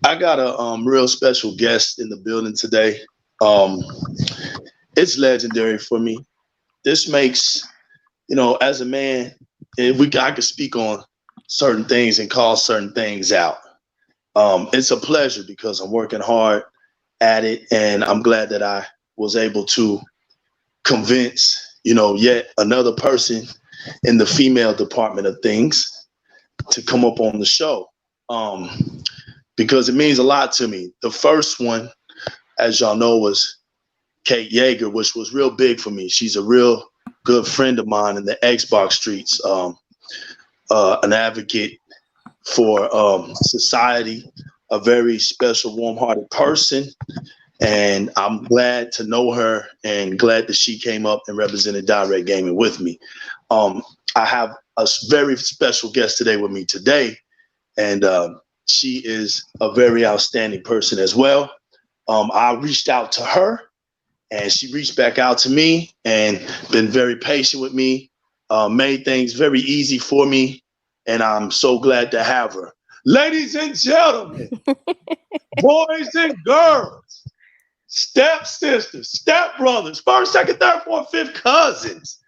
I got a real special guest in the building today. Um, it's legendary for me. This makes, as a man, I could speak on certain things and call certain things out. It's a pleasure because I'm working hard at it, and I'm glad that I was able to convince, yet another person in the female department of things to come up on the show. Um, because it means a lot to me. The first one, as y'all know, was Kate Yeager, which was real big for me. She's a real good friend of mine in the Xbox streets, an advocate for society, a very special, warm-hearted person. And I'm glad to know her and glad that she came up and represented Di-RRec Gaming with me. I have a very special guest today with me today, and she is a very outstanding person as well. I reached out to her, and she reached back out to me and been very patient with me, made things very easy for me, and I'm so glad to have her. Ladies and gentlemen, boys and girls, step sisters, step brothers, first, second, third, fourth, fifth cousins,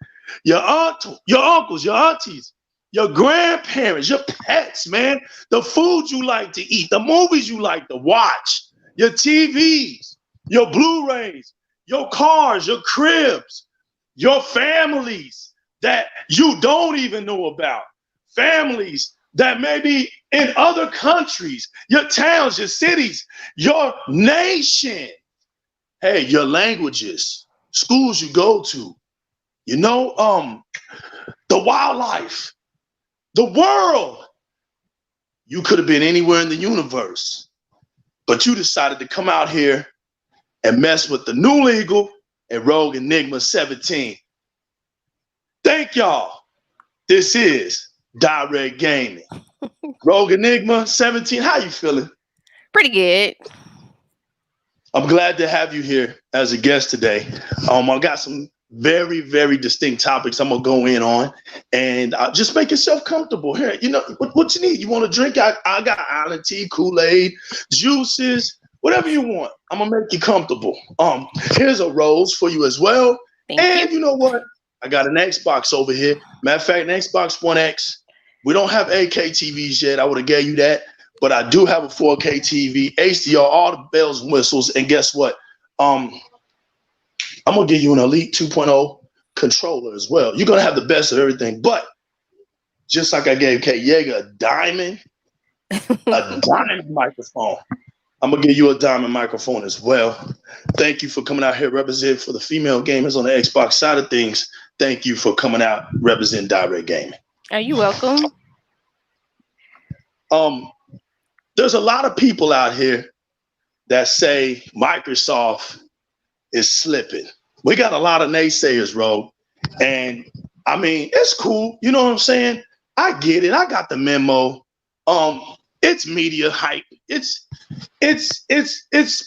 your aunt, your uncles, your aunties, your grandparents, your pets, man, the food you like to eat, the movies you like to watch, your TVs, your Blu-rays, your cars, your cribs, your families that you don't even know about, families that may be in other countries, your towns, your cities, your nation, hey, your languages, schools you go to, the wildlife, the world. You could have been anywhere in the universe, but you decided to come out here and mess with the new legal and Rogue Enigma 17. Thank y'all. This is Di-RRec Gaming. Rogue Enigma 17, how you feeling? Pretty good. I'm glad to have you here as a guest today. I got some very, very distinct topics I'm gonna go in on, and just make yourself comfortable here. What you need. You want to drink? I got island tea, Kool-Aid, juices, whatever you want. I'm gonna make you comfortable. Here's a rose for you as well. Thank you know what? I got an Xbox over here. Matter of fact, an Xbox One X. We don't have 8K TVs yet. I would have gave you that, but I do have a 4K TV, HDR, all the bells and whistles. And guess what? I'm gonna give you an Elite 2.0 controller as well. You're gonna have the best of everything, but just like I gave Kate Yeager a diamond microphone, I'm gonna give you a diamond microphone as well. Thank you for coming out here representing for the female gamers on the Xbox side of things. Thank you for coming out representing Di-RRec Gaming. Are you welcome? There's a lot of people out here that say Microsoft is slipping. We got a lot of naysayers, Rogue. And I mean, it's cool. You know what I'm saying? I get it. I got the memo. It's media hype. It's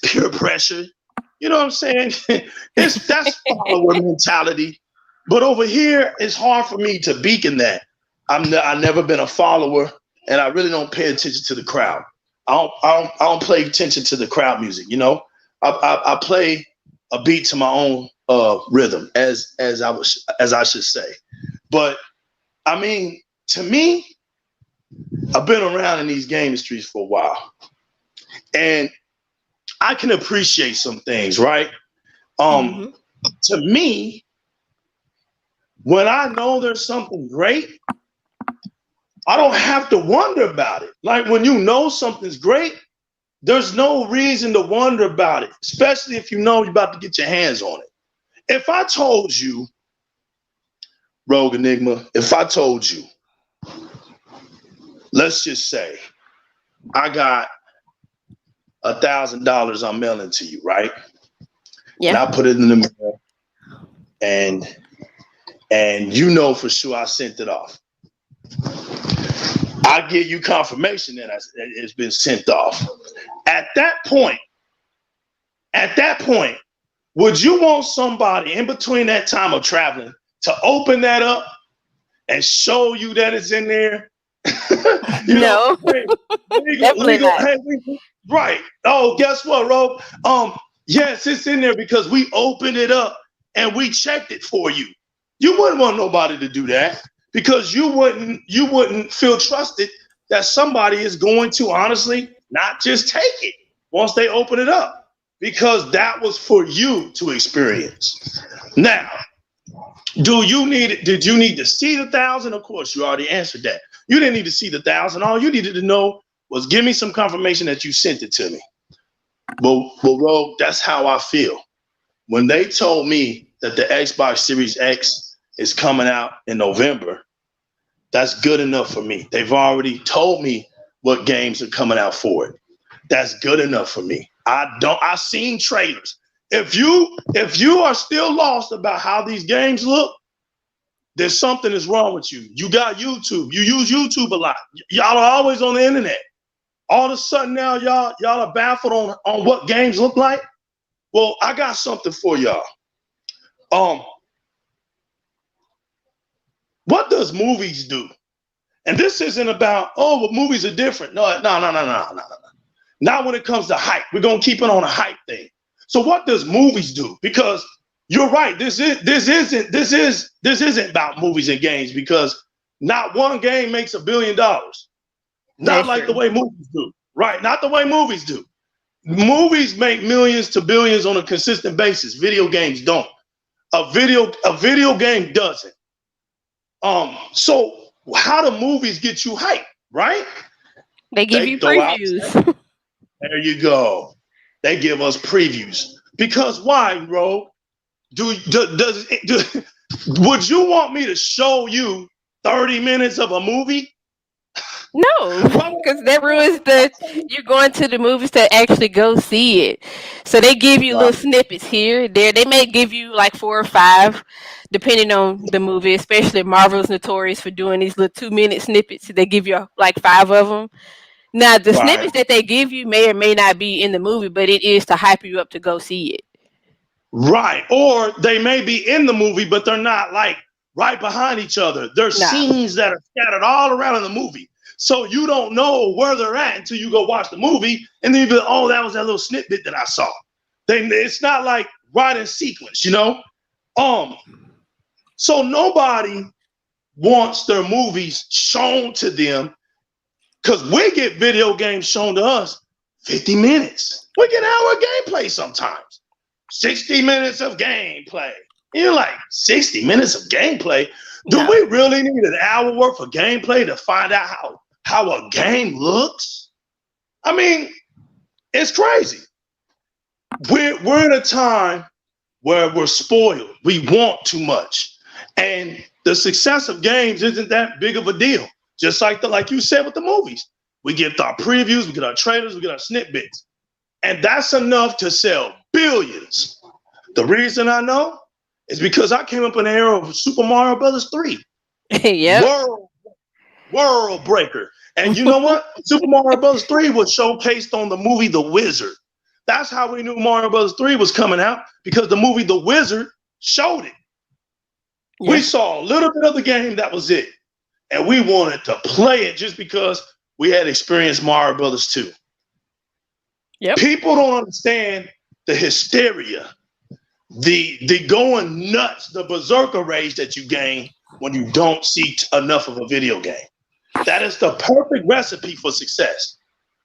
peer pressure. You know what I'm saying? That's follower mentality. But over here, it's hard for me to beacon that. I've never been a follower, and I really don't pay attention to the crowd. I don't play attention to the crowd music. I play a beat to my own rhythm, as I should say. But I mean, to me, I've been around in these game streets for a while, and I can appreciate some things, right? To me, when I know there's something great, I don't have to wonder about it. Like when you know something's great, there's no reason to wonder about it, especially if you know you're about to get your hands on it. If I told you, Rogue Enigma, if I told you, let's just say I got $1,000 I'm mailing to you, right? Yeah. And I put it in the mail, and you know for sure I sent it off. I give you confirmation that it's been sent off. At that point, would you want somebody in between that time of traveling to open that up and show you that it's in there? You know, No, hey, definitely legal, not. hey, right. Oh, guess what, Rob? Yes, it's in there because we opened it up and we checked it for you. You wouldn't want nobody to do that because you wouldn't feel trusted that somebody is going to honestly not just take it once they open it up because that was for you to experience. Now, did you need to see the thousand? Of course, you already answered that. You didn't need to see the thousand. All you needed to know was give me some confirmation that you sent it to me. Well, Rogue, that's how I feel. When they told me that the Xbox Series X is coming out in November, that's good enough for me. They've already told me what games are coming out for it. That's good enough for me. I've seen trailers. If you are still lost about how these games look, there's something is wrong with you. You got YouTube. You use YouTube a lot. Y'all are always on the internet. All of a sudden now y'all are baffled on what games look like. Well, I got something for y'all. Um, what does movies do? And this isn't about, oh, well, movies are different. No. Not when it comes to hype. We're gonna keep it on a hype thing. So what does movies do? Because you're right. This isn't about movies and games because not one game makes $1 billion. Not That's like the true. way movies do. Right? Not the way movies do. Movies make millions to billions on a consistent basis. Video games don't. A video game doesn't. So how do movies get you hype? Right? They give They you throw out. previews. There you go. They give us previews because why, bro? Would you want me to show you 30 minutes of a movie? No, Why because that ruins the you're going to the movies to actually go see it. So they give you little Right. snippets here, there. They may give you like 4 or 5, depending on the movie. Especially Marvel's notorious for doing these little 2-minute snippets. They give you like 5 of them. Now the Right. snippets that they give you may or may not be in the movie, but it is to hype you up to go see it. Right. Or they may be in the movie, but they're not like right behind each other. There's No, scenes that are scattered all around in the movie. So you don't know where they're at until you go watch the movie. And then you be like, oh, that was that little snippet that I saw. Then it's not like right in sequence, you know? Um, so nobody wants their movies shown to them because we get video games shown to us 50 minutes. We get hour gameplay sometimes. 60 minutes of gameplay. You're like, 60 minutes of gameplay? Do no. we really need an hour worth of gameplay to find out how a game looks? I mean, it's crazy. We're in a time where we're spoiled. We want too much. And the success of games isn't that big of a deal. Just like you said with the movies. We get our previews, we get our trailers, we get our snippets. And that's enough to sell billions. The reason I know is because I came up in the era of Super Mario Brothers 3. Yep. World breaker. And you know what? Super Mario Brothers 3 was showcased on the movie The Wizard. That's how we knew Mario Brothers 3 was coming out because the movie The Wizard showed it. Yep. We saw a little bit of the game, that was it. And we wanted to play it just because we had experienced Mario Brothers 2. Yep. People don't understand the hysteria, the going nuts, the berserker rage that you gain when you don't see enough of a video game. That is the perfect recipe for success.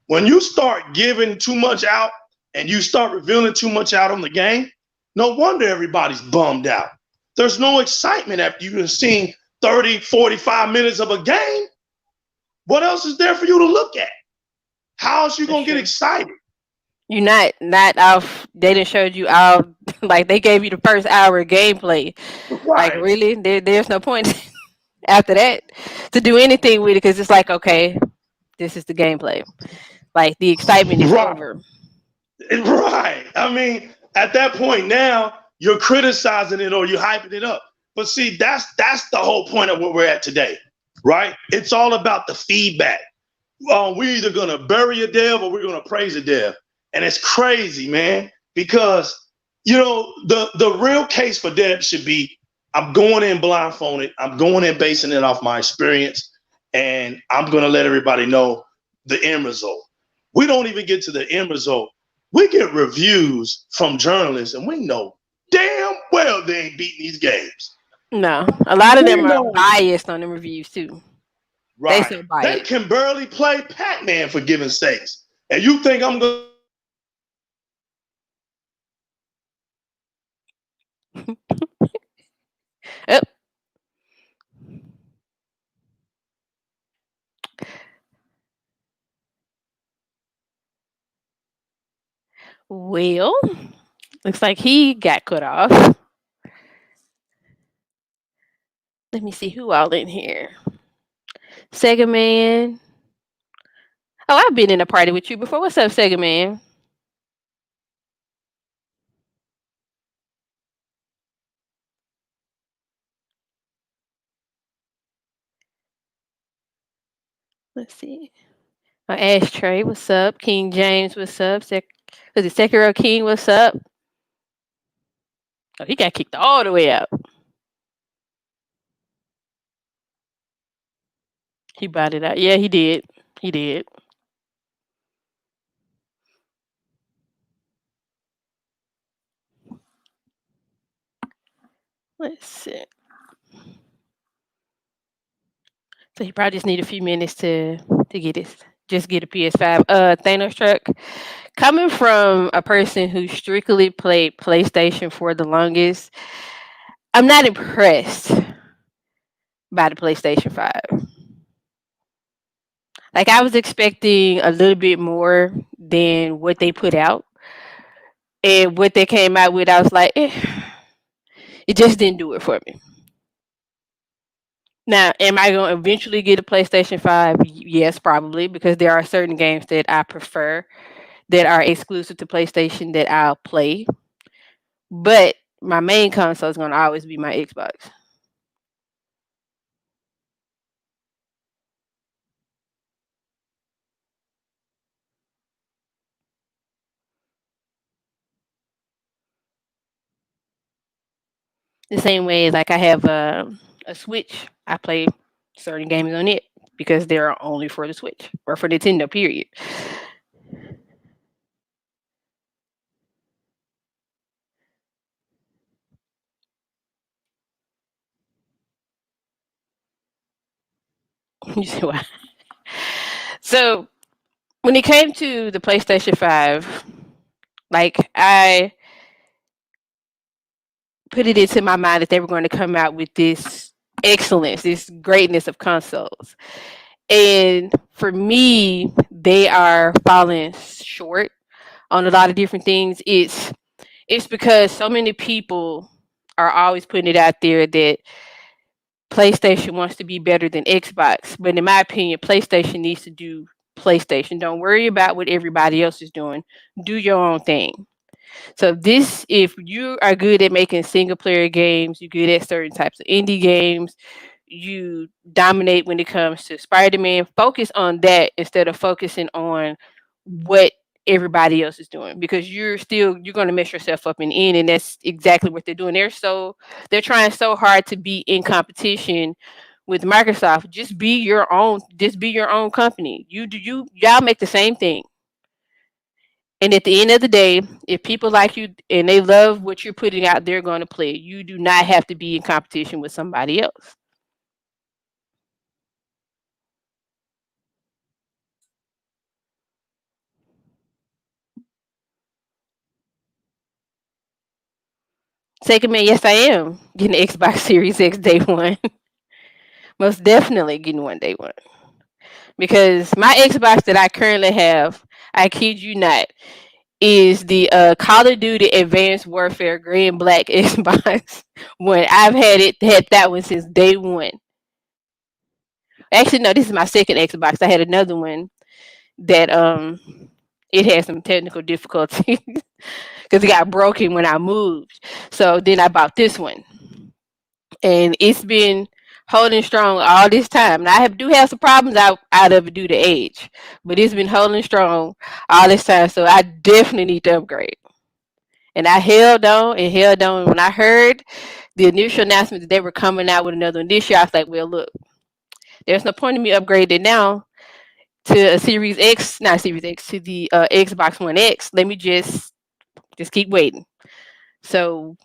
When you start giving too much out and you start revealing too much out on the game, no wonder everybody's bummed out. There's no excitement after you've seen 30, 45 minutes of a game. What else is there for you to look at? How else you That's gonna get true. excited? You not off. They didn't show you all like they gave you the first hour of gameplay. Like Right, really, there's no point after that to do anything with it because it's like okay, this is the gameplay. Like the excitement is right, over. right. I mean, at that point now, you're criticizing it or you're hyping it up. But see, that's the whole point of where we're at today, right? It's all about the feedback. We're either gonna bury a dev or we're gonna praise a dev. And it's crazy, man, because the real case for dev should be I'm going in blindfolded, I'm going in basing it off my experience, and I'm gonna let everybody know the end result. We don't even get to the end result. We get reviews from journalists, and we know damn well they ain't beating these games. No, a lot of We them are know, biased on the reviews too. They right? so They biased. can barely play Pac-Man for given sakes, and you think I'm gonna let them sit there and give me Oh, well, looks like he got cut off. Let me see who all in here. Sega Man. Oh, I've been in a party with you before. What's up, Sega Man? Let's see. Ashtray, what's up? King James, what's up? Was it Sekiro King, what's up? Oh, he got kicked all the way out. He bought it out. Yeah, he did. He did. Let's see. So he probably just need a few minutes to get his just get a PS5. Thanos truck. Coming from a person who strictly played PlayStation for the longest, I'm not impressed by the PlayStation 5. Like I was expecting a little bit more than what they put out. And what they came out with, I was like, it just didn't do it for me. Now, am I going to eventually get a PlayStation 5? Yes, probably, because there are certain games that I prefer that are exclusive to PlayStation that I'll play. But my main console is going to always be my Xbox. The same way, like I have a Switch, I play certain games on it because they're only for the Switch or for Nintendo, period. You see why? So when it came to the PlayStation 5, like I put it into my mind that they were going to come out with this excellence, this greatness of consoles. And for me, they are falling short on a lot of different things. It's because so many people are always putting it out there that PlayStation wants to be better than Xbox. But in my opinion, PlayStation needs to do PlayStation. Don't worry about what everybody else is doing. Do your own thing. So if you are good at making single player games, you're good at certain types of indie games, you dominate when it comes to Spider-Man, focus on that instead of focusing on what everybody else is doing because you're going to mess yourself up in the end, and that's exactly what they're doing. They're trying so hard to be in competition with Microsoft. Just be your own company. Y'all make the same thing. And at the end of the day, if people like you and they love what you're putting out, they're going to play. You do not have to be in competition with somebody else. Second man, yes, I am getting the Xbox Series X day one. Most definitely getting one day one. Because my Xbox that I currently have, I kid you not, is the Call of Duty Advanced Warfare Gray and Black Xbox one. I've had that one since day one. Actually, no, this is my second Xbox. I had another one that it had some technical difficulties because it got broken when I moved. So then I bought this one, and it's been holding strong all this time. Now do have some problems out of it due to age, but it's been holding strong all this time. So I definitely need to upgrade. And I held on and held on. When I heard the initial announcement that they were coming out with another one this year, I was like, well, look, There's no point in me upgrading now to a Series X, not Series X, to the Xbox One X. Let me just keep waiting. So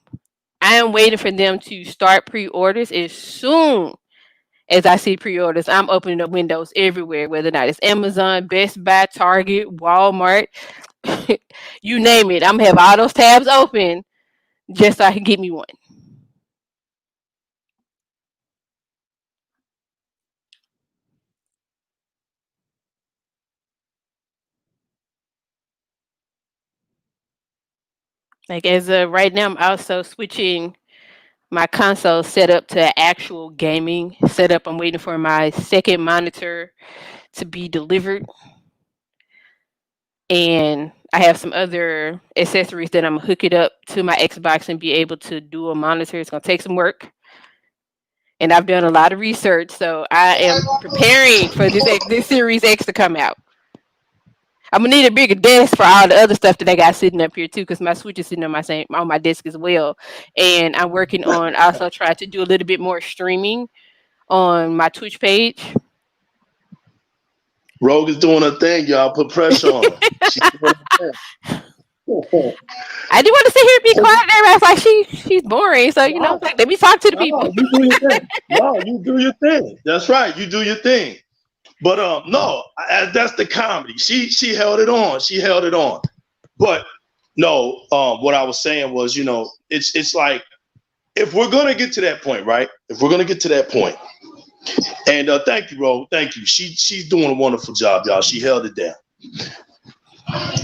I am waiting for them to start pre-orders as soon as I see pre-orders. I'm opening up windows everywhere, whether or not it's Amazon, Best Buy, Target, Walmart, you name it. I'm gonna have all those tabs open just so I can get me one. Like as of right now, I'm also switching my console setup to an actual gaming setup. I'm waiting for my second monitor to be delivered, and I have some other accessories that I'm gonna hook it up to my Xbox and be able to do a monitor. It's gonna take some work, and I've done a lot of research, so I am preparing for this Series X to come out. I'm gonna need a bigger desk for all the other stuff that I got sitting up here too, because my Switch is sitting on my desk as well, and I'm working on also trying to do a little bit more streaming on my Twitch page. Rogue is doing her thing, y'all. Put pressure on her. She's doing her thing. I do want to sit here and be quiet. And everybody's like she's boring, so No, like, let me talk to the no, people. you do your thing. No, you do your thing. That's right. You do your thing. But no, that's the comedy. She held it on. She held it on. But no, what I was saying was, it's like if we're gonna get to that point, right? If we're gonna get to that point, and thank you, Ro, thank you. She's doing a wonderful job, y'all. She held it down.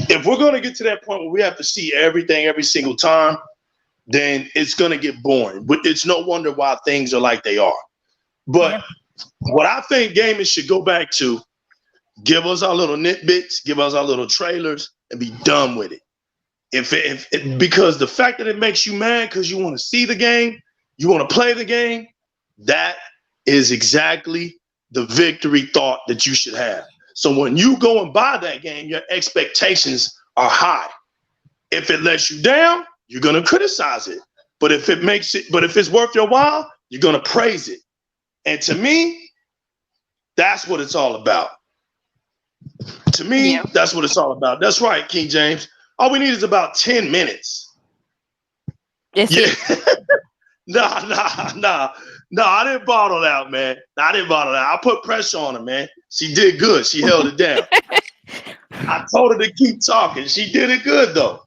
If we're gonna get to that point where we have to see everything every single time, then it's gonna get boring. But it's no wonder why things are like they are. But Yeah. what I think gamers should go back to, give us our little nitbits, give us our little trailers, and be done with it. Because the fact that it makes you mad because you want to see the game, you want to play the game, that is exactly the victory thought that you should have. So when you go and buy that game, your expectations are high. If it lets you down, you're gonna criticize it. But if it's worth your while, you're gonna praise it. And to me, that's what it's all about. To me, Yeah. that's what it's all about. That's right, King James. All we need is about 10 minutes. That's Yeah. it. Nah. I didn't bottle out, man. I didn't bottle out. I put pressure on her, man. She did good. She held it down. I told her to keep talking. She did it good, though.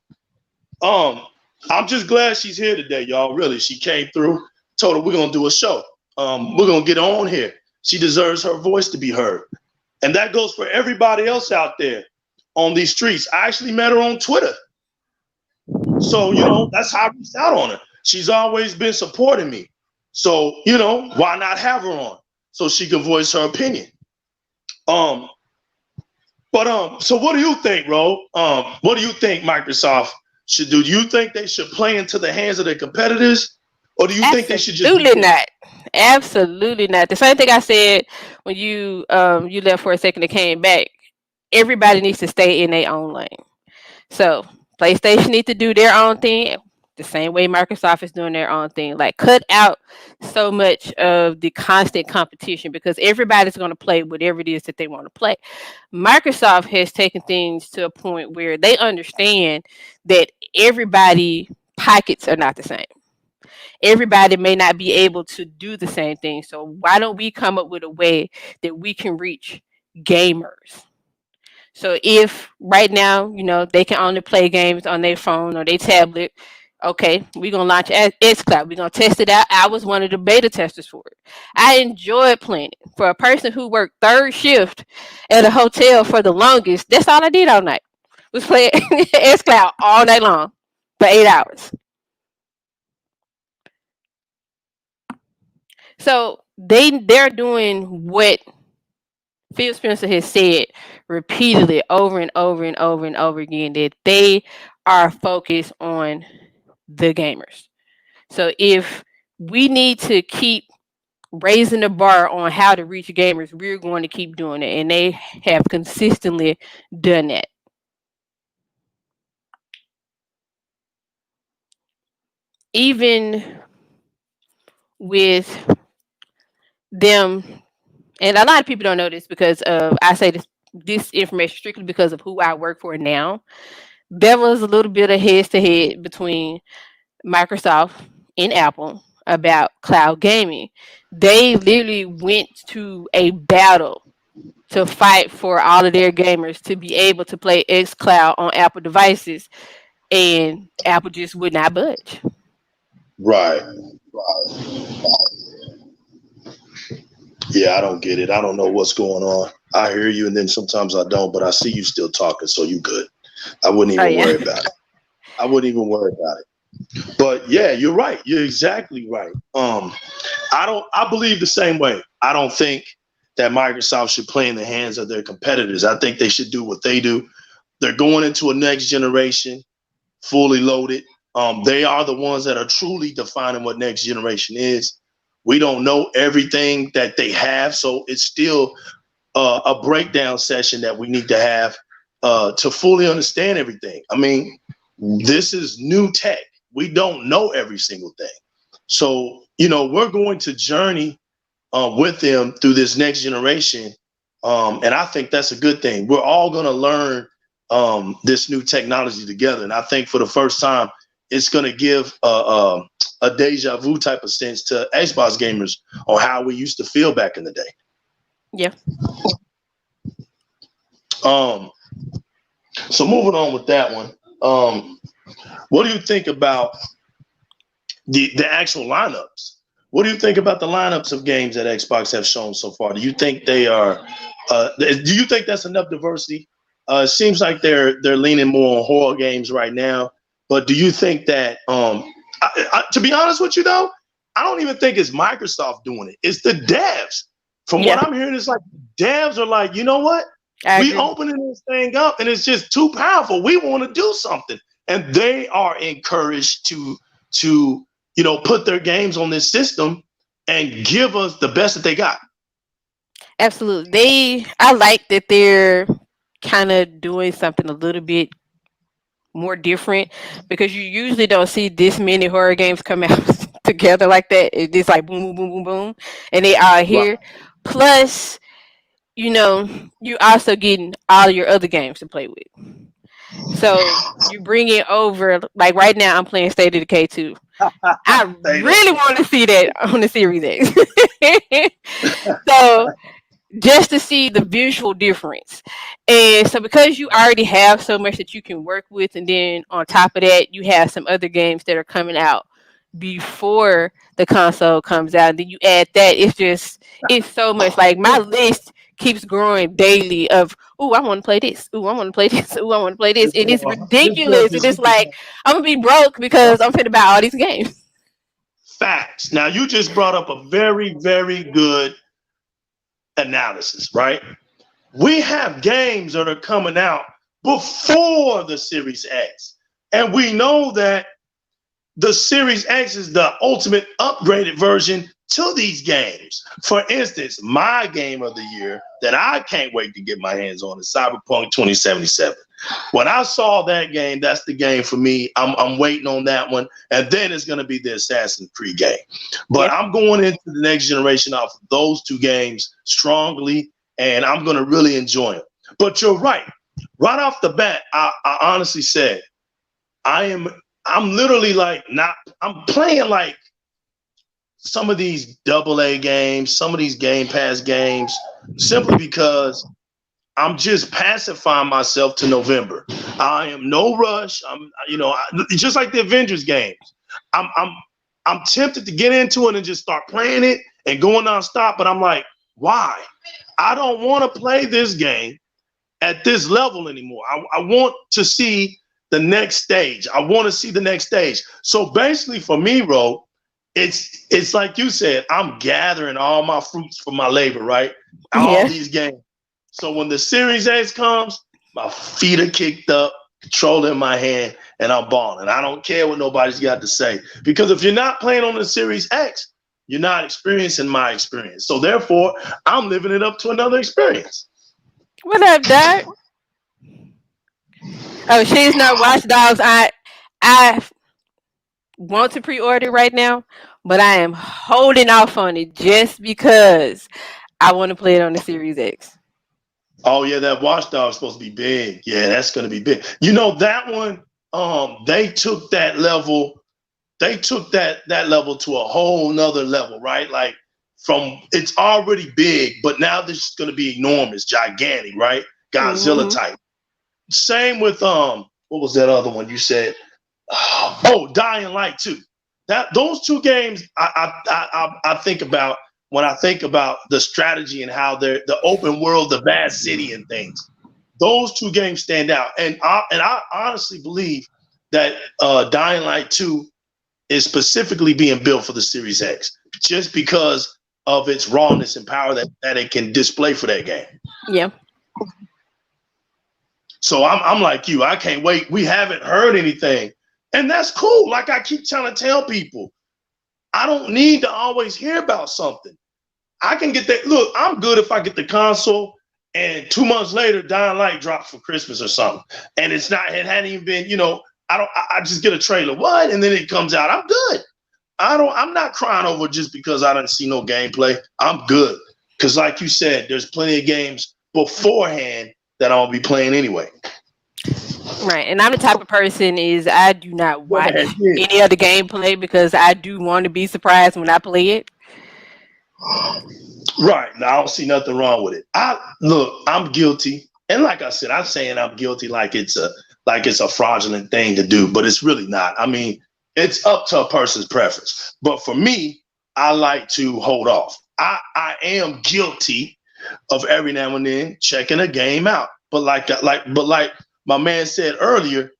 I'm just glad she's here today, y'all. Really, she came through. Told her we're gonna do a show. We're gonna get on here. She deserves her voice to be heard. And that goes for everybody else out there on these streets. I actually met her on Twitter. So, that's how I reached out on her. She's always been supporting me. So, why not have her on so she can voice her opinion? Um, so what do you think, Ro? What do you think Microsoft should do? Do you think they should play into the hands of their competitors? Or do you think they should just be Absolutely not. Absolutely not. The same thing I said when you left for a second and came back. Everybody needs to stay in their own lane. So PlayStation needs to do their own thing the same way Microsoft is doing their own thing. Like cut out so much of the constant competition because everybody's going to play whatever it is that they want to play. Microsoft has taken things to a point where they understand that everybody pockets are not the same. Everybody may not be able to do the same thing. So why don't we come up with a way that we can reach gamers? So if right now, they can only play games on their phone or their tablet, okay, we're gonna launch xCloud. We're gonna test it out. I was one of the beta testers for it. I enjoyed playing it. For a person who worked third shift at a hotel for the longest, that's all I did all night. Was play xCloud all night long for 8 hours. So they're doing what Phil Spencer has said repeatedly over and over and over and over again that they are focused on the gamers. So if we need to keep raising the bar on how to reach gamers, we're going to keep doing it. And they have consistently done that. Even with them and a lot of people don't know this because of I say this information strictly because of who I work for now. There was a little bit of head to head between Microsoft and Apple about cloud gaming. They literally went to a battle to fight for all of their gamers to be able to play xCloud on Apple devices, and Apple just would not budge. Right. Yeah, I don't get it. I don't know what's going on. I hear you, and then sometimes I don't, but I see you still talking, so you good. I wouldn't Oh even yeah, worry about it. I wouldn't even worry about it. But yeah, you're right. You're exactly right. I believe the same way. I don't think that Microsoft should play in the hands of their competitors. I think they should do what they do. They're going into a next generation fully loaded. They are the ones that are truly defining what next generation is. We don't know everything that they have, so it's still a breakdown session that we need to have to fully understand everything. I mean, this is new tech. We don't know every single thing. So, we're going to journey with them through this next generation. And I think that's a good thing. We're all going to learn this new technology together. And I think for the first time, it's going to give a deja vu type of sense to Xbox gamers on how we used to feel back in the day. yeah. Um, so moving on with that one, what do you think about the actual lineups? What do you think about the lineups of games that Xbox have shown so far? Do you think they are? Do you think that's enough diversity? It seems like they're leaning more on horror games right now. But do you think that? To be honest with you, though, I don't even think it's Microsoft doing it. It's the devs. From Yeah, what I'm hearing, it's like devs are like, you know what? I We agree. opening this thing up, and it's just too powerful. We want to do something, and they are encouraged to put their games on this system and give us the best that they got. Absolutely. I like that they're kind of doing something a little bit more different because you usually don't see this many horror games come out together like that. It's just like boom, boom, boom, boom, boom, and they are Right. here. Plus, you know, you also getting all your other games to play with. So you bring it over. Like right now, I'm playing State of Decay 2. I They don't. really want to see that on the Series X. So just to see the visual difference. And so because you already have so much that you can work with, and then on top of that, you have some other games that are coming out before the console comes out. And then you add that, it's so much. Like my list keeps growing daily of, oh, I want to play this. Oh, I want to play this. Oh, I want to play this. And it's This boy ridiculous. And just it's like I'm gonna be broke because I'm finna buy all these games. facts. Now you just brought up a very, very good analysis, right? We have games that are coming out before the Series X. And we know that the Series X is the ultimate upgraded version to these games. For instance, my game of the year that I can't wait to get my hands on is Cyberpunk 2077. When I saw that game, that's the game for me. I'm waiting on that one. And then it's going to be the Assassin's Creed game. But Yeah. I'm going into the next generation off of those two games strongly, and I'm going to really enjoy them. But you're right. Right off the bat, I honestly said, I am I'm literally like not I'm playing like some of these double A games, some of these Game Pass games, simply because I'm just pacifying myself to November. I am no rush. Just like the Avengers games. I'm I'm I'm tempted to get into it and just start playing it and going nonstop, but I'm like, why? I don't want to play this game at this level anymore. I want to see the next stage. I want to see the next stage. So basically, for me, Ro, it's like you said. I'm gathering all my fruits from my labor, right? All Yeah. these games. So when the Series X comes, my feet are kicked up, controller in my hand, and I'm balling. I don't care what nobody's got to say, because if you're not playing on the Series X, you're not experiencing my experience. So therefore, I'm living it up to another experience. What up, Doc? Oh, she's not Watch Dogs. I want to pre-order right now, but I am holding off on it just because I want to play it on the Series X. Oh yeah, that Watchdog's supposed to be big. Yeah, that's gonna be big. You know that one. They took that level. They took that level to a whole nother level, right? Like from it's already big, but now this is gonna be enormous, gigantic, right? Godzilla Mm-hmm. type. Same with what was that other one you said? Oh, Dying Light 2. That those two games I think about when I think about the strategy and how they're the open world, the vast city and things. Those two games stand out, and I honestly believe that Dying Light 2 is specifically being built for the Series X, just because of its rawness and power that it can display for that game. Yeah. So I'm like you. I can't wait. We haven't heard anything, and that's cool. Like I keep trying to tell people, I don't need to always hear about something. I can get that. Look, I'm good if I get the console and 2 months later, Dying Light drops for Christmas or something, and it's not. It hadn't even been. I don't. I just get a trailer. What? And then it comes out. I'm good. I'm not crying over just because I didn't see no gameplay. I'm good because, like you said, there's plenty of games beforehand that I'll be playing anyway. Right. And I'm the type of person is I do not Go watch ahead. Yeah. any other gameplay because I do want to be surprised when I play it. Right. Now I don't see nothing wrong with it. I'm guilty. And like I said, I'm saying I'm guilty like it's a fraudulent thing to do, but it's really not. I mean, it's up to a person's preference. But for me, I like to hold off. I am guilty of every now and then checking a game out. But like my man said earlier,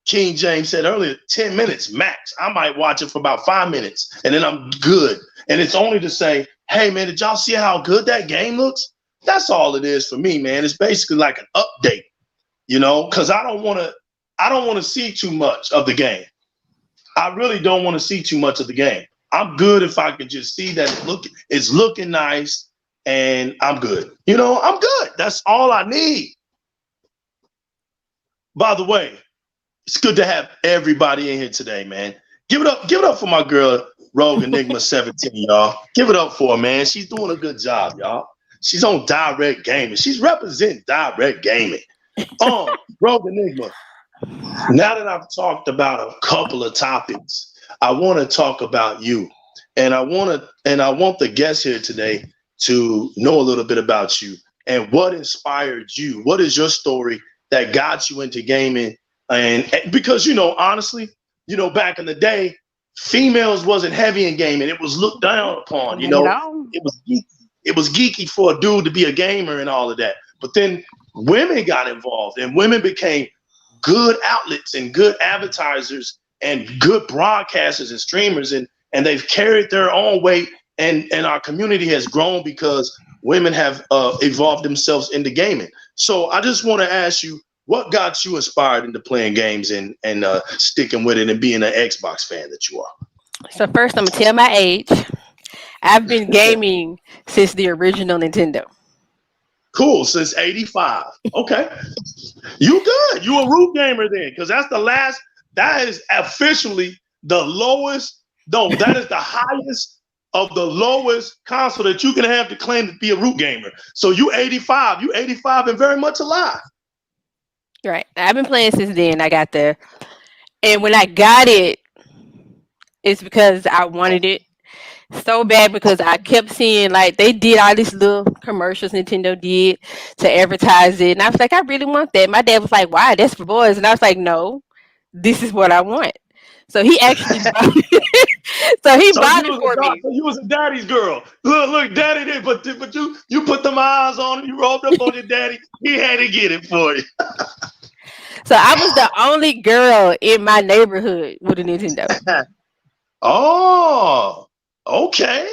King James said earlier, 10 minutes max. I might watch it for about 5 minutes and then I'm good. And it's only to say, hey man, did y'all see how good that game looks? That's all it is for me, man. It's basically like an update, because I don't want to see too much of the game. I really don't want to see too much of the game. I'm good if I can just see that it's looking nice and I'm good. I'm good. That's all I need. By the way, it's good to have everybody in here today, man. Give it up for my girl, Rogue Enigma 17, y'all. Give it up for her, man. She's doing a good job, y'all. She's on Di-RRec Gaming. She's representing Di-RRec Gaming. Rogue Enigma. Now that I've talked about a couple of topics, I want to talk about you. And I want the guests here today to know a little bit about you and what inspired you. What is your story that got you into gaming? And because, honestly, back in the day, females wasn't heavy in gaming. It was looked down upon, Not at all. it was geeky. It was geeky for a dude to be a gamer and all of that. But then women got involved and women became good outlets and good advertisers and good broadcasters and streamers. And they've carried their own weight. And our community has grown because women have evolved themselves into gaming. So I just want to ask you, what got you inspired into playing games and sticking with it and being an Xbox fan that you are? So first I'm gonna tell my age. I've been gaming since the original Nintendo. Cool, since 85. Okay. You good. You a root gamer then, because that is officially the lowest, no, that is the highest of the lowest console that you can have to claim to be a root gamer. So you 85 and very much alive. Right. I've been playing since then. And when I got it, it's because I wanted it so bad because I kept seeing like they did all these little commercials Nintendo did to advertise it. And I was like, I really want that. My dad was like, why? That's for boys. And I was like, no, this is what I want. So he actually bought it. So he bought it for me. So you was a daddy's girl. Look, daddy did, but you put them eyes on him, you rolled up on your daddy, he had to get it for you. So I was the only girl in my neighborhood with a Nintendo. Oh, okay.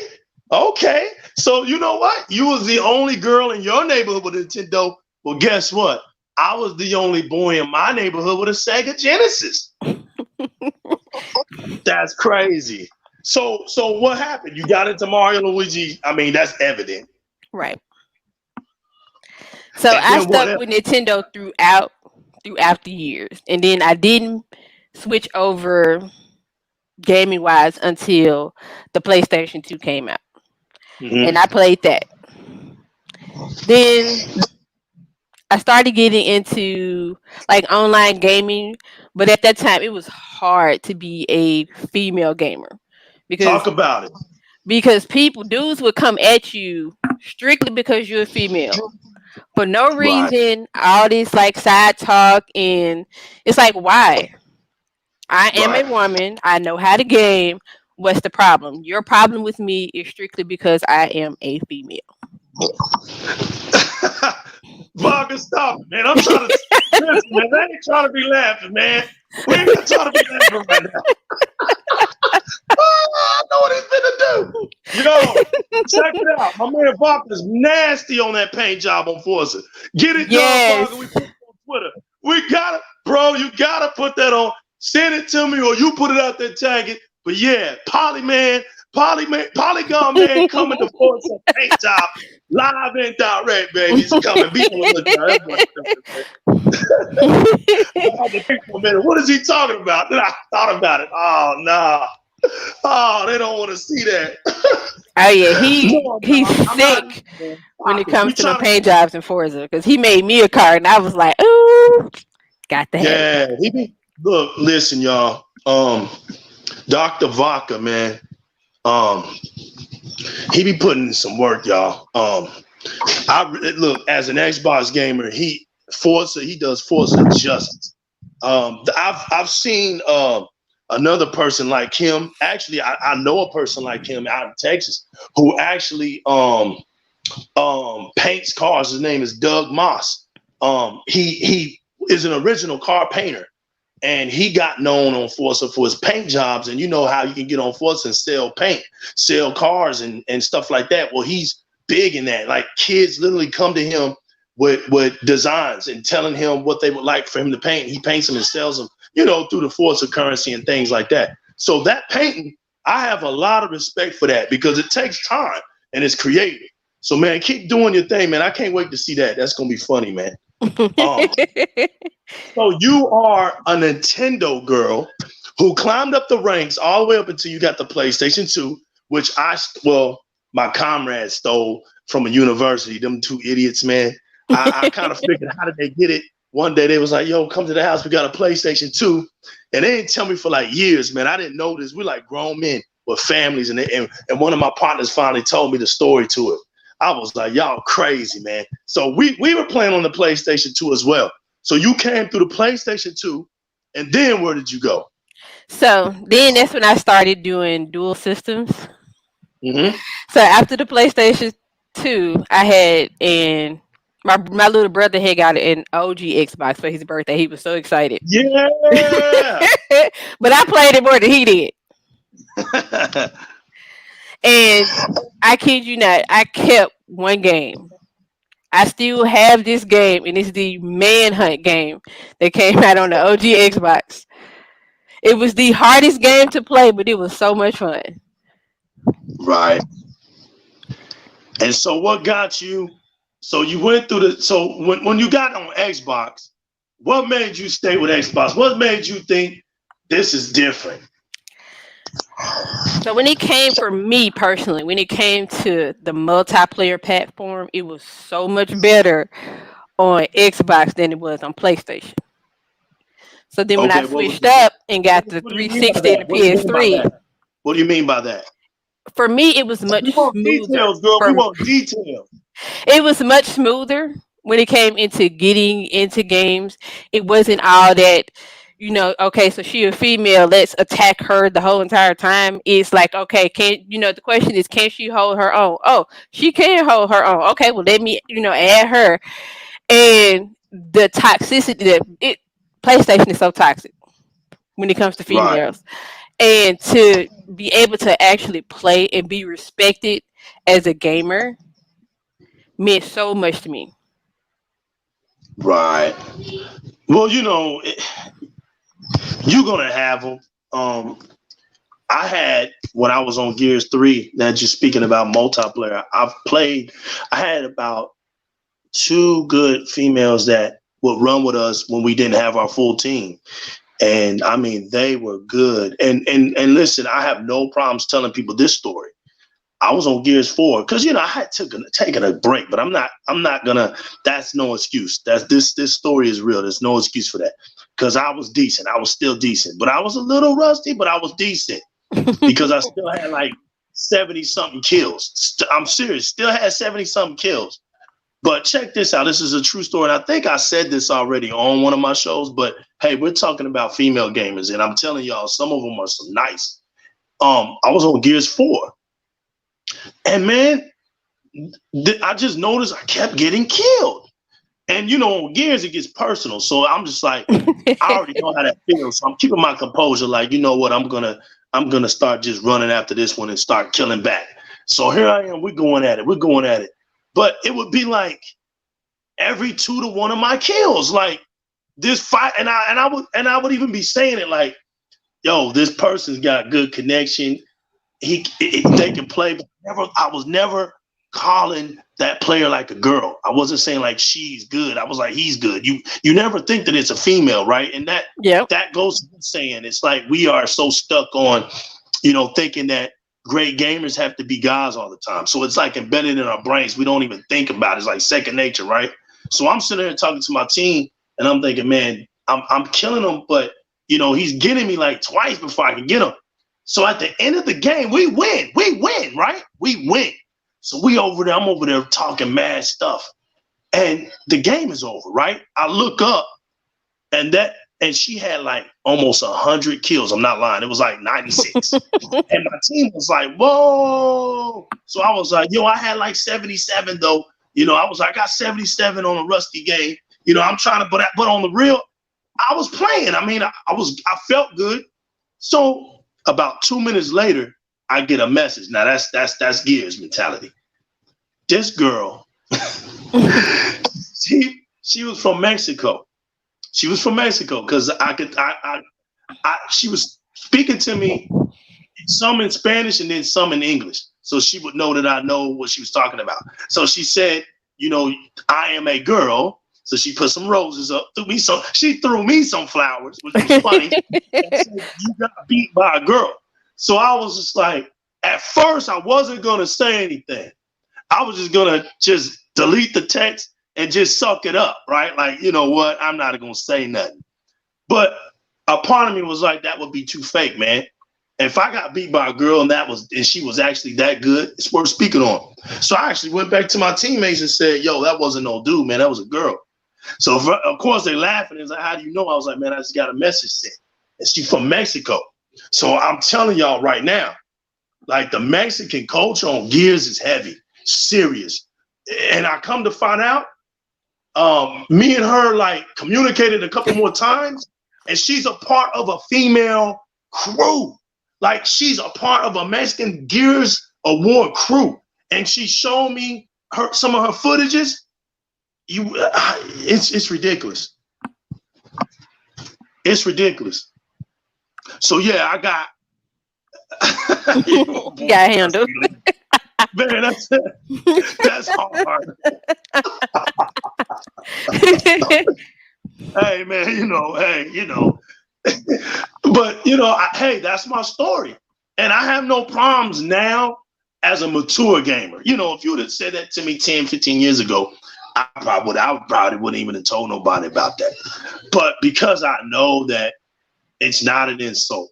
Okay. So you know what? You was the only girl in your neighborhood with a Nintendo. Well, guess what? I was the only boy in my neighborhood with a Sega Genesis. That's crazy. So what happened? You got into Mario Luigi. I mean, that's evident. Right. So I stuck with Nintendo throughout the years. And then I didn't switch over gaming wise until the PlayStation 2 came out. Mm-hmm. And I played that. Then I started getting into like online gaming, but at that time it was hard to be a female gamer Talk because about it. people dudes would come at you strictly because you're a female for no Right, reason. All this like side talk, and it's like, why? I am a right. woman. I know how to game. What's the problem? Your problem with me is strictly because I am a female. Vargas, stop it, man. I'm trying to listen, man. They ain't trying to be laughing, man. We ain't not trying to be laughing right now. Oh, I know what he's finna do. Yo, check it out. My man Vargas nasty on that paint job on Forza. Get it done, Yes. Vargas. We put it on Twitter. We gotta, bro. You gotta put that on. Send it to me, or you put it out there, tag it. But yeah, Polygon man coming to Forza paint job. Live and direct, baby. He's coming. Be on the lookout. I had to think for a minute. What is he talking about? Then I thought about it. Oh, no. Oh, they don't want to see that. Oh yeah, he's I'm not, sick when it comes to the paint jobs in Forza because he made me a car and I was like, ooh, got to have it. Yeah, he be. Look, listen, y'all. Dr. Vodka, man. He be putting in some work, y'all. Look, as an Xbox gamer, he does Forza justice. I've seen another person like him. Actually, I know a person like him out of Texas who actually paints cars. His name is Doug Moss. He is an original car painter. And he got known on Forza for his paint jobs. And you know how you can get on Forza and sell paint, sell cars and stuff like that. Well, he's big in that. Like kids literally come to him with designs and telling him what they would like for him to paint. He paints them and sells them, through the Forza currency and things like that. So that painting, I have a lot of respect for that because it takes time and it's creative. So, man, keep doing your thing, man. I can't wait to see that. That's going to be funny, man. So you are a Nintendo girl who climbed up the ranks all the way up until you got the PlayStation 2, which my comrade stole from a university. Them two idiots, man. I kind of figured, how did they get it? One day they was like, yo, come to the house. We got a PlayStation 2. And they didn't tell me for like years, man. I didn't know this. We're like grown men with families. And one of my partners finally told me the story to it. I was like, y'all crazy, man. So we were playing on the PlayStation 2 as well. So you came through the PlayStation 2, and then where did you go? So then that's when I started doing dual systems. Mm-hmm. So after the PlayStation 2, I had, and my little brother had got an OG Xbox for his birthday. He was so excited. Yeah. But I played it more than he did. And I kid you not, I kept one game. I still have this game, and it's the Manhunt game that came out on the OG Xbox. It was the hardest game to play, but it was so much fun. Right. And so what got you? So you went through so when you got on Xbox, what made you stay with Xbox? What made you think this is different? So when it came for me personally, when it came to the multiplayer platform, it was so much better on Xbox than it was on PlayStation. So then when I switched up and got the 360 and the PS3, what do you mean by that? For me, it was much smoother. Details, girl. We want details. It was much smoother when it came into getting into games. It wasn't all that, okay, so she a female, let's attack her the whole entire time. It's like, okay, the question is, can she hold her own? Oh, she can hold her own. Okay, well, let me, add her. And the toxicity, PlayStation is so toxic when it comes to females. Right. And to be able to actually play and be respected as a gamer meant so much to me. Right. Well, you're going to have them. I had, when I was on Gears 3, that you're speaking about multiplayer, I had about 2 good females that would run with us when we didn't have our full team. And I mean, they were good. And listen, I have no problems telling people this story. I was on Gears 4 because I had taken a break, but I'm not gonna. That's no excuse. This story is real. There's no excuse for that because I was decent. I was still decent, but I was a little rusty, but I was decent because I still had like 70 something kills. I'm serious. Still had 70 something kills. But check this out. This is a true story. And I think I said this already on one of my shows, but hey, we're talking about female gamers, and I'm telling y'all, some of them are some nice. I was on Gears 4. And man, I just noticed I kept getting killed. And on Gears it gets personal. So I'm just like, I already know how that feels. So I'm keeping my composure, like, you know what, I'm gonna start just running after this one and start killing back. So here I am, we're going at it. But it would be like every 2 to 1 of my kills, like this fight, and I would even be saying it like, yo, this person's got good connection. They can play, but I was never calling that player like a girl. I wasn't saying like she's good. I was like, he's good. You never think that it's a female, right? And that goes to saying it's like we are so stuck on, thinking that great gamers have to be guys all the time. So it's like embedded in our brains. We don't even think about it. It's like second nature, right? So I'm sitting there talking to my team, and I'm thinking, man, I'm killing him, but he's getting me like twice before I can get him. So at the end of the game, we win, right? We win. So I'm over there talking mad stuff. And the game is over, right? I look up and she had like almost 100 kills. I'm not lying. It was like 96. And my team was like, whoa. So I was like, I had like 77 though. I was like, I got 77 on a rusty game. I'm trying to, but on the real, I was playing. I mean, I felt good. So about 2 minutes later, I get a message. Now that's Gears mentality. This girl, she was from Mexico. She was from Mexico because she was speaking to me, some in Spanish and then some in English. So she would know that I know what she was talking about. So she said, I am a girl. So she put some roses up, she threw me some flowers, which was funny. And said, you got beat by a girl. So I was just like, at first I wasn't gonna say anything. I was just gonna delete the text and just suck it up, right? Like, you know what? I'm not gonna say nothing. But a part of me was like, that would be too fake, man. If I got beat by a girl and she was actually that good, it's worth speaking on. So I actually went back to my teammates and said, yo, that wasn't no dude, man. That was a girl. So of course they laughing. It's like, how do you know? I was like, man, I just got a message sent. And she's from Mexico. So I'm telling y'all right now, like the Mexican culture on Gears is heavy, serious. And I come to find out, me and her like communicated a couple more times, and she's a part of a female crew. Like she's a part of a Mexican Gears Award crew. And she showed me some of her footages. It's ridiculous. It's ridiculous. So yeah, I got you got handled. Man, that's hard. Hey man, but hey, that's my story. And I have no problems now as a mature gamer. If you would have said that to me 10, 15 years ago, I probably wouldn't even have told nobody about that. But because I know that it's not an insult.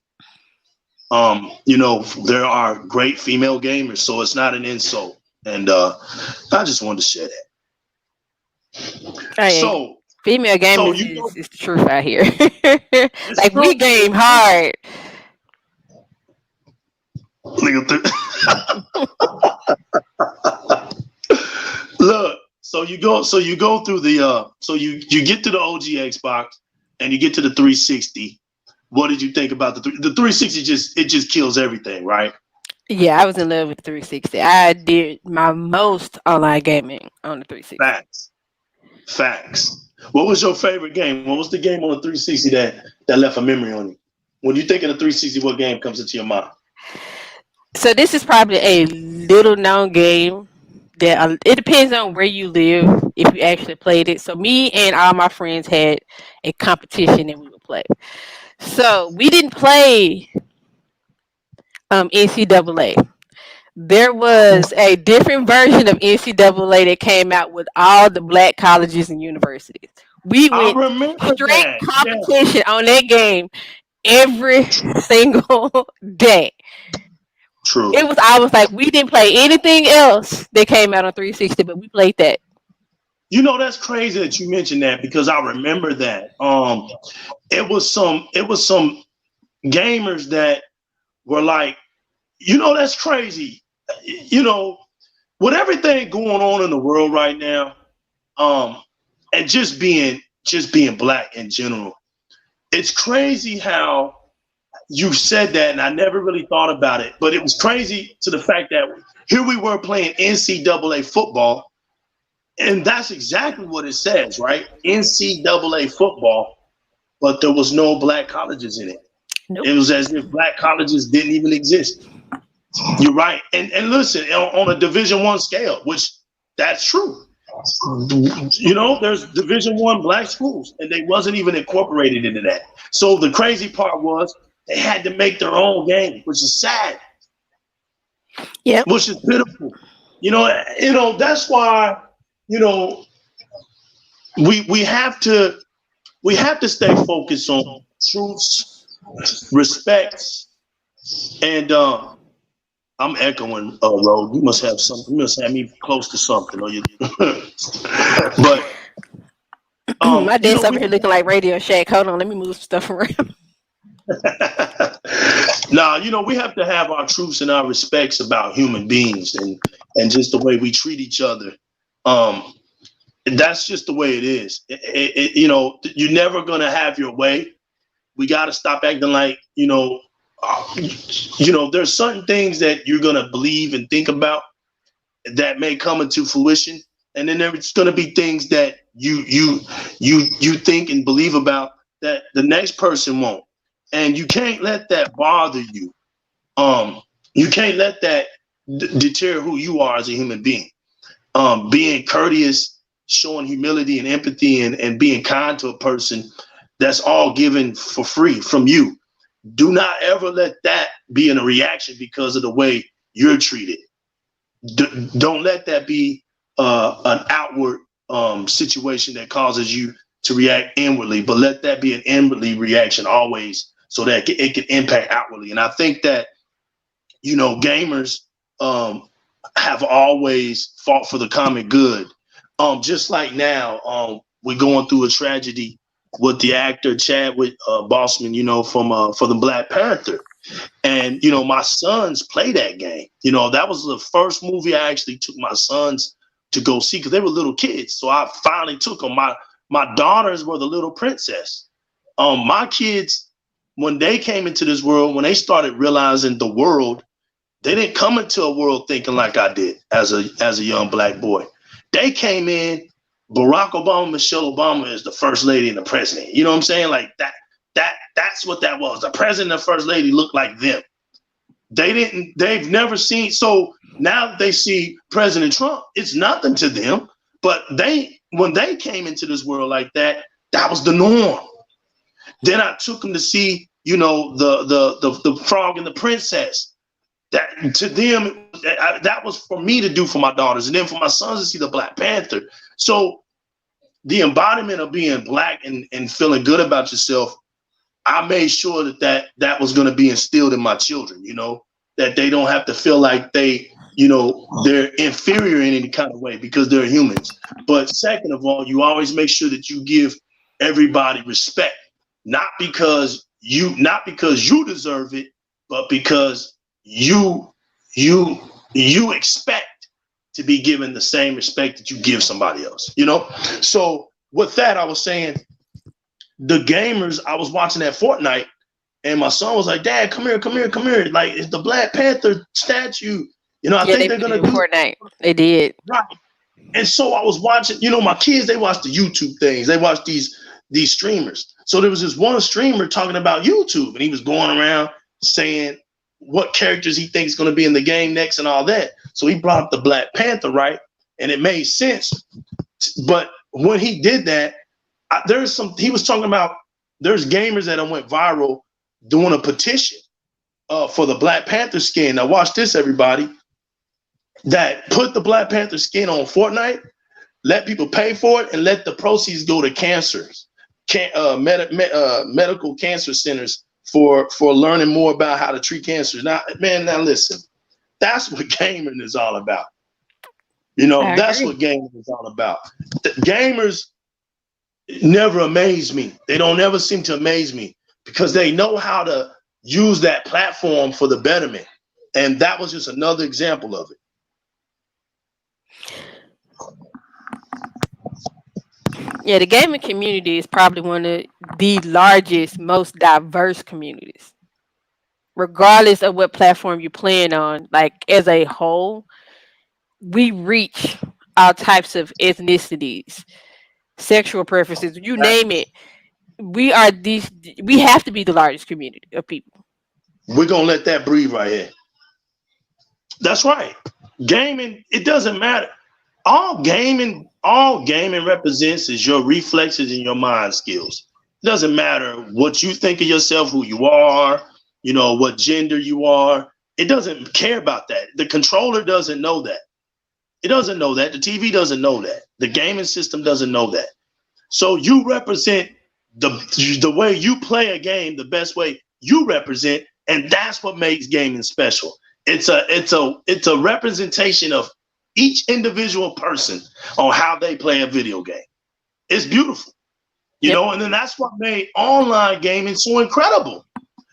There are great female gamers, so it's not an insult. And I just wanted to share that. So female gamers is the truth out here. Like we game hard. Look, so you go through the so you get to the OG Xbox and you get to the 360. What did you think about the 360? Just kills everything, right? Yeah, I was in love with the 360. I did my most online gaming on the 360. Facts. What was your favorite game? What was the game on the 360 that left a memory on you? When you think of the 360, what game comes into your mind? So this is probably a little known game that it depends on where you live if you actually played it. So me and all my friends had a competition that we would play. So we didn't play NCAA. there was a different version of NCAA that came out with all the black colleges and universities. We I went remember strict that. Yeah, competition on that game every single day. true. It was I was like we didn't play anything else that came out on 360, but we played that. That's crazy that you mentioned that because I remember that. It was some gamers that were like, that's crazy. You know, with everything going on in the world right now, and just being black in general, it's crazy how you said that, and I never really thought about it. But it was crazy to the fact that here we were playing NCAA football, and that's exactly what it says, right? NCAA football, but there was no black colleges in it. Nope. It was as if black colleges didn't even exist. You're right. And listen, on a Division I scale, which that's true. There's Division I black schools, and they wasn't even incorporated into that. So the crazy part was they had to make their own game, which is sad, Yep. which is pitiful. That's why, you know, we have to stay focused on truths, respects, and I'm echoing, Ro. You must have something. You must have me close to something, or you. But My desk over we here looking like Radio Shack. Hold on, let me move some stuff around. now, we have to have our truths and our respects about human beings and just the way we treat each other. That's just the way it is. You're never gonna have your way. We got to stop acting like there's certain things that you're gonna believe and think about that may come into fruition, and then there's gonna be things that you think and believe about that the next person won't, and you can't let that bother you. You can't let that deter who you are as a human being. Being courteous, showing humility and empathy, and being kind to a person, that's all given for free from you. Do not ever let that be in a reaction because of the way you're treated. Don't let that be an outward situation that causes you to react inwardly, but let that be an inwardly reaction always, so that it can impact outwardly. And I think that gamers have always fought for the common good. Just like now, we're going through a tragedy with the actor Chadwick Boseman, for the Black Panther. And, my sons play that game. That was the first movie I actually took my sons to go see because they were little kids. So I finally took them. My daughters were the little princess. My kids, when they came into this world, when they started realizing the world, they didn't come into a world thinking like I did as a young black boy. They came in, Barack Obama, Michelle Obama is the first lady and the president. You know what I'm saying? Like that's what that was. The president and the first lady looked like them. They've never seen, so now that they see President Trump, it's nothing to them. But when they came into this world like that, that was the norm. Then I took them to see, the frog and the princess. That to them, that was for me to do for my daughters, and then for my sons to see the Black Panther. So the embodiment of being black and feeling good about yourself, I made sure that was going to be instilled in my children. That they don't have to feel like they're inferior in any kind of way because they're humans. But second of all, you always make sure that you give everybody respect, not because you deserve it, but because you expect to be given the same respect that you give somebody else, So with that, I was saying the gamers, I was watching that Fortnite and my son was like, Dad, come here. Like, it's the Black Panther statue. I think they're going to do Fortnite. They did. Right. And so I was watching, my kids, they watch the YouTube things. They watch these streamers. So there was this one streamer talking about YouTube, and he was going around saying what characters he thinks is going to be in the game next and all that. So he brought up the Black Panther, right? And it made sense. But when he did that, he was talking about there's gamers that went viral doing a petition for the Black Panther skin. Now watch this, everybody. that put the Black Panther skin on Fortnite, let people pay for it, and let the proceeds go to medical cancer centers for learning more about how to treat cancer. Now, man, now listen, that's what gaming is all about. You know, I that's agree. what gaming is all about. The gamers never amaze me. They don't ever seem to amaze me because they know how to use that platform for the betterment. And that was just another example of it. Yeah, the gaming community is probably one of the largest, most diverse communities, regardless of what platform you're playing on. Like as a whole, we reach all types of ethnicities, sexual preferences, you name it. We are these. We have to be the largest community of people. We're gonna let that breathe right here. That's right. Gaming, it doesn't matter. All gaming represents is your reflexes and your mind skills. It doesn't matter what you think of yourself, who you are, what gender you are. It doesn't care about that. The controller doesn't know that. It doesn't know that. The TV doesn't know that. The gaming system doesn't know that. So you represent the way you play a game, the best way you represent, and that's what makes gaming special. It's a representation of each individual person on how they play a video game. It's beautiful, Yep. and then that's what made online gaming so incredible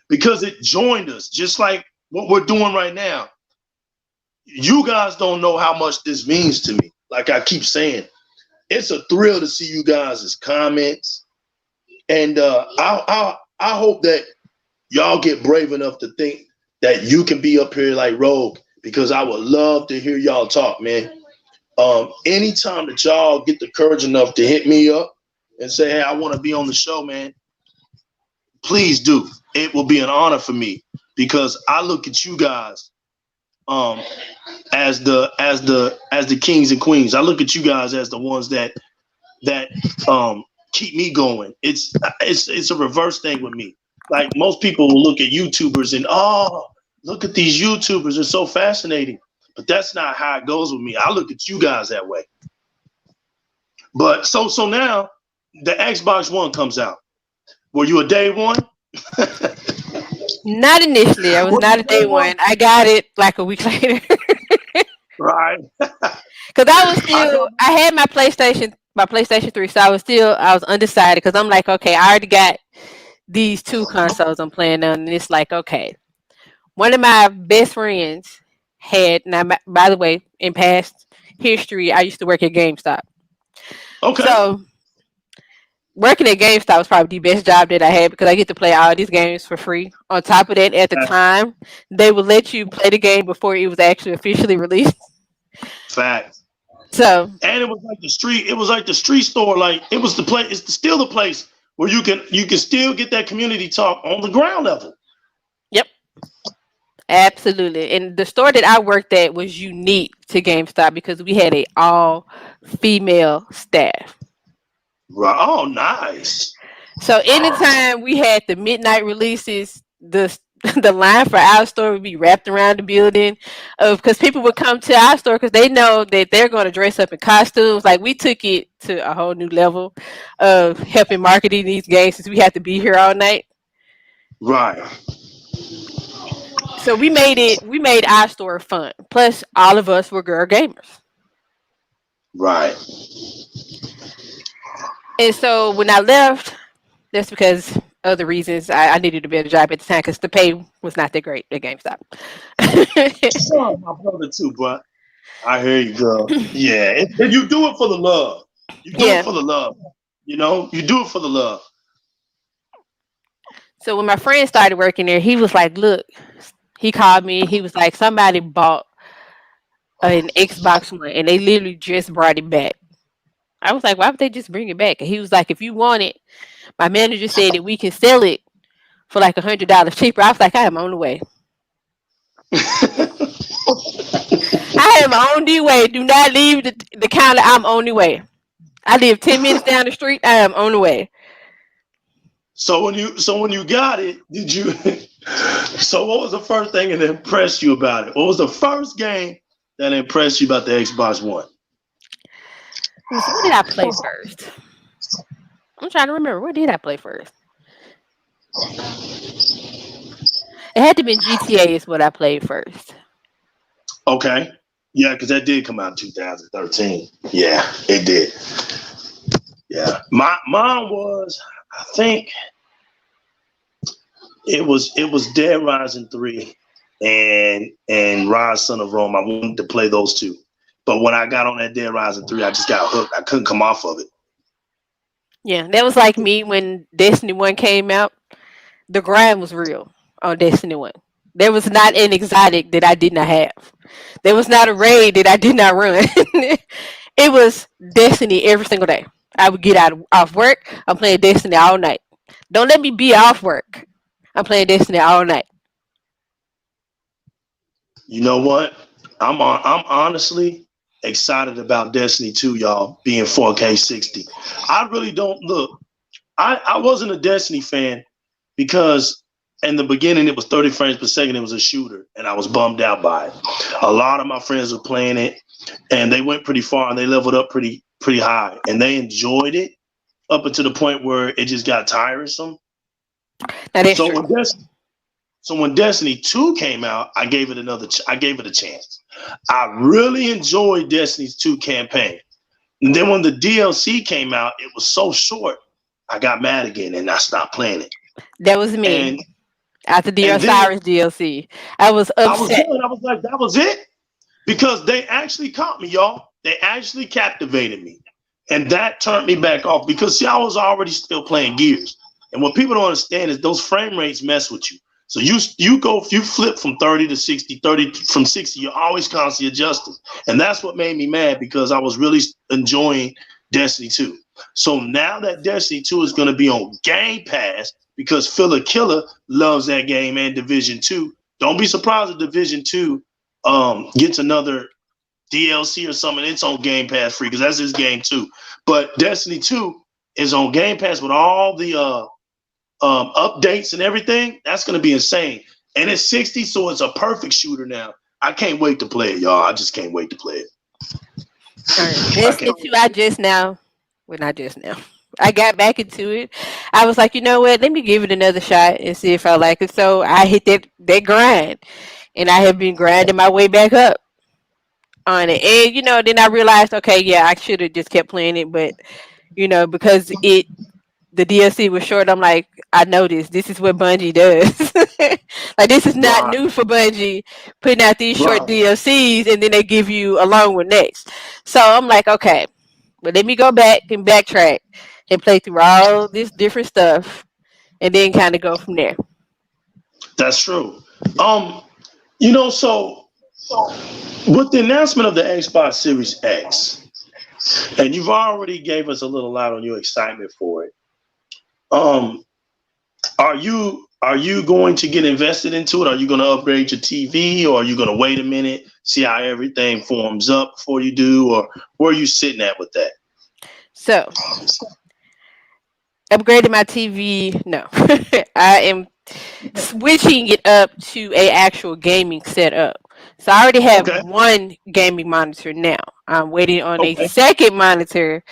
because it joined us, just like what we're doing right now. You guys don't know how much this means to me. Like I keep saying, it's a thrill to see you guys' comments, and I hope that y'all get brave enough to think that you can be up here like Rogue, because I would love to hear y'all talk, man. Anytime that y'all get the courage enough to hit me up and say, hey, I want to be on the show, man, please do. It will be an honor for me because I look at you guys as the kings and queens. I look at you guys as the ones that keep me going. It's a reverse thing with me. Like most people will look at YouTubers and look at these YouTubers, they're so fascinating. But that's not how it goes with me. I look at you guys that way. But so now the Xbox One comes out. Were you a day one? Not initially. I was Were you not a a day day one? one. I got it like a week later. Right. Cause I was I got still, I had my PlayStation 3, so I was undecided. Cause I'm like, okay, I already got these two consoles I'm playing on, and it's like, okay, one of my best friends had. Now, by the way, in past history, I used to work at GameStop. okay. So working at GameStop was probably the best job that I had because I get to play all these games for free. On top of that, at the time, they would let you play the game before it was actually officially released. Fact. So And it was like the street. It was like the street store. Like it was the place. It's still the place where you can still get that community talk on the ground level. yep, absolutely. And the store that I worked at was unique to GameStop because we had a all female staff. Right. Oh, nice. So anytime we had the midnight releases, the the line for our store would be wrapped around the building, because people would come to our store because they know that they're going to dress up in costumes. Like we took it to a whole new level of helping marketing these games since we had to be here all night. Right. So we made our store fun. Plus, all of us were girl gamers. Right. And so when I left, that's because of the reasons I needed a better job at the time because the pay was not that great at GameStop. Son, my brother too, but I hear you, girl. Yeah, you do it for the love. You do it Yeah. for the love. You do it for the love. So when my friend started working there, he was like, "Look," he called me. He was like, "Somebody bought an Xbox One, and they literally just brought it back." I was like, "Why would they just bring it back?" And he was like, "If you want it, my manager said that we can sell it for like $100 cheaper." I was like, "I am on the way. I am on the way. Do not leave the counter. I'm on the way. I live 10 minutes down the street. I am on the way." So when you got it, did you? So what was the first thing that impressed you about it? What was the first game that impressed you about the Xbox One? Let's see, what did I play first? I'm trying to remember. What did I play first? It had to be GTA is what I played first. Okay. Yeah, because that did come out in 2013. Yeah, it did. Yeah. Mine was, I think it was Dead Rising 3 and Rise Son of Rome. I wanted to play those two. But when I got on that Dead Rising 3, I just got hooked. I couldn't come off of it. Yeah, that was like me when Destiny 1 came out. The grind was real on Destiny 1. There was not an exotic that I did not have. There was not a raid that I did not run. It was Destiny every single day. I would get out off work. I'm playing Destiny all night. Don't let me be off work. I'm playing Destiny all night. You know what? I'm honestly excited about Destiny 2, y'all, being 4K 60. I really don't look. I wasn't a Destiny fan because in the beginning it was 30 frames per second. It was a shooter, and I was bummed out by it. A lot of my friends were playing it, and they went pretty far and they leveled up pretty high, and they enjoyed it up until the point where it just got tiresome. That is So true. when Destiny, so when Destiny 2 came out, I gave it I gave it a chance. I really enjoyed Destiny's 2 campaign. And then when the DLC came out, it was so short. I got mad again and I stopped playing it. That was me And after the and then Osiris DLC. I was I was upset. done. I was like, that was it? Because they actually caught me, y'all. They actually captivated me. And that turned me back off because see, I was already still playing Gears. And what people don't understand is those frame rates mess with you. So you flip from 30 to 60, 30 from 60, you're always constantly adjusting. And that's what made me mad because I was really enjoying Destiny 2. So now that Destiny 2 is going to be on Game Pass because Phila Killer loves that game and Division 2. Don't be surprised if Division 2 gets another DLC or something. It's on Game Pass free because that's his game too. But Destiny 2 is on Game Pass with all the updates and everything. That's going to be insane. And it's 60, so it's a perfect shooter now. I can't wait to play it, y'all. I just can't wait to play it. All right. I Destiny can't. 2, I just now, well, not just now. I got back into it. I was like, you know what? Let me give it another shot and see if I like it. So I hit that grind, and I have been grinding my way back up on it. And then I realized, okay, yeah, I should have just kept playing it, but because the DLC was short, I'm like, I know this. This is what Bungie does. Like this is not Right, new for Bungie putting out these short right. DLCs and then they give you a long one next. So I'm like, okay, but let me go back and backtrack and play through all this different stuff and then kind of go from there. That's true. Um, so with the announcement of the Xbox Series X, and you've already gave us a little light on your excitement for it. Um, are you going to get invested into it? Are you going to upgrade your TV, or are you going to wait a minute, see how everything forms up before you do, or where are you sitting at with that? So upgraded my TV. No, I am switching it up to a actual gaming setup. So I already have Okay, one gaming monitor now. I'm waiting on a okay, second monitor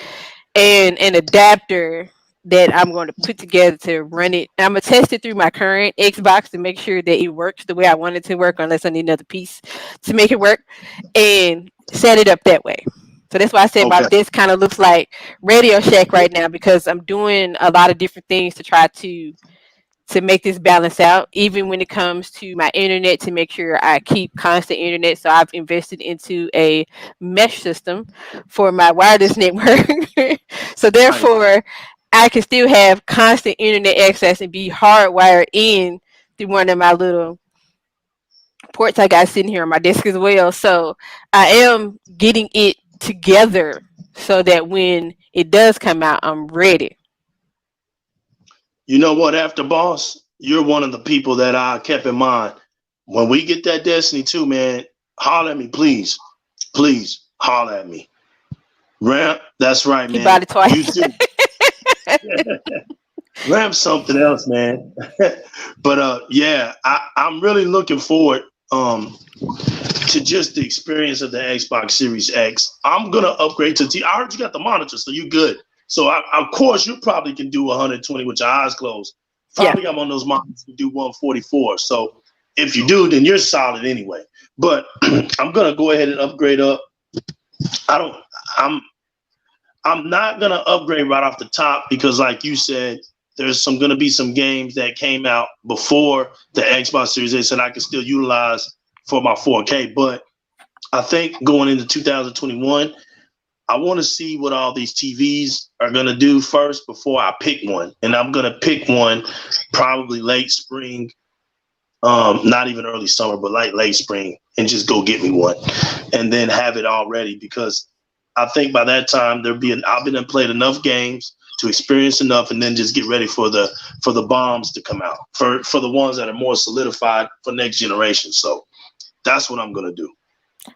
and an adapter that I'm going to put together to run it. I'm gonna test it through my current Xbox to make sure that it works the way I want it to work, unless I need another piece to make it work, and set it up that way. So that's why I said my okay. desk kind of looks like Radio Shack right now because I'm doing a lot of different things to try to make this balance out, even when it comes to my internet, to make sure I keep constant internet. So I've invested into a mesh system for my wireless network. So Nice. therefore, I can still have constant internet access and be hardwired in through one of my little ports I got sitting here on my desk as well. So I am getting it together so that when it does come out, I'm ready. You know what? After Boss, you're one of the people that I kept in mind. When we get that Destiny 2, man, holler at me, please. Please holler at me. Ramp, that's right, He bought man. it You twice. too. Ramp something else, man. But yeah, I'm really looking forward. Um, to just the experience of the Xbox Series X, I'm gonna upgrade to T. I heard you got the monitor, so you good. So of course you probably can do 120 with your eyes closed. Probably got one of those monitors to do 144. So if you do, then you're solid anyway. But I'm gonna go ahead and upgrade up. I'm not gonna upgrade right off the top because, like you said, there's gonna be some games that came out before the Xbox Series X that I can still utilize for my 4K. But I think going into 2021, I want to see what all these TVs are gonna do first before I pick one. And I'm gonna pick one probably late spring, not even early summer, but late spring, and just go get me one, and then have it all ready because I think by that time I've been and played enough games to experience enough, and then just get ready for the bombs to come out for the ones that are more solidified for next generation. So that's what I'm gonna do.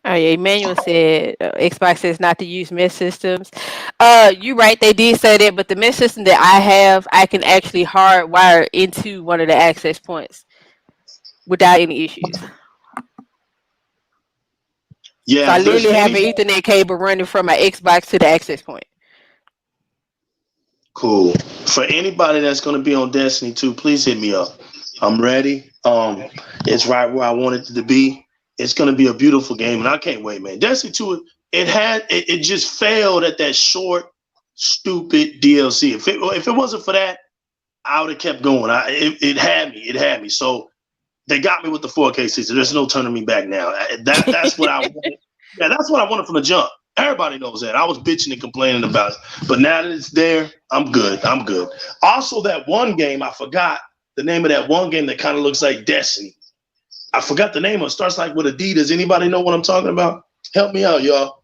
Emmanuel said Xbox says not to use mesh systems. You're right, they did say that, but the mesh system that I have, I can actually hardwire into one of the access points without any issues. So Yeah, I if there's literally have an anybody Ethernet cable running from my Xbox to the access point. cool for anybody that's gonna be on Destiny 2, please hit me up. I'm ready. It's right where I want it to be. It's gonna be a beautiful game, and I can't wait, man. Destiny 2, it just failed at that short, stupid DLC. If it wasn't for that, I would have kept going. It had me. So they got me with the 4K season. There's no turning me back now. That's what I wanted. Yeah, that's what I wanted from the jump. Everybody knows that. I was bitching and complaining about it, but now that it's there, I'm good. I'm good. Also, that one game I forgot the name of that one game that kind of looks like Destiny. I forgot the name of it. Starts like with a D. Does anybody know what I'm talking about? Help me out, y'all.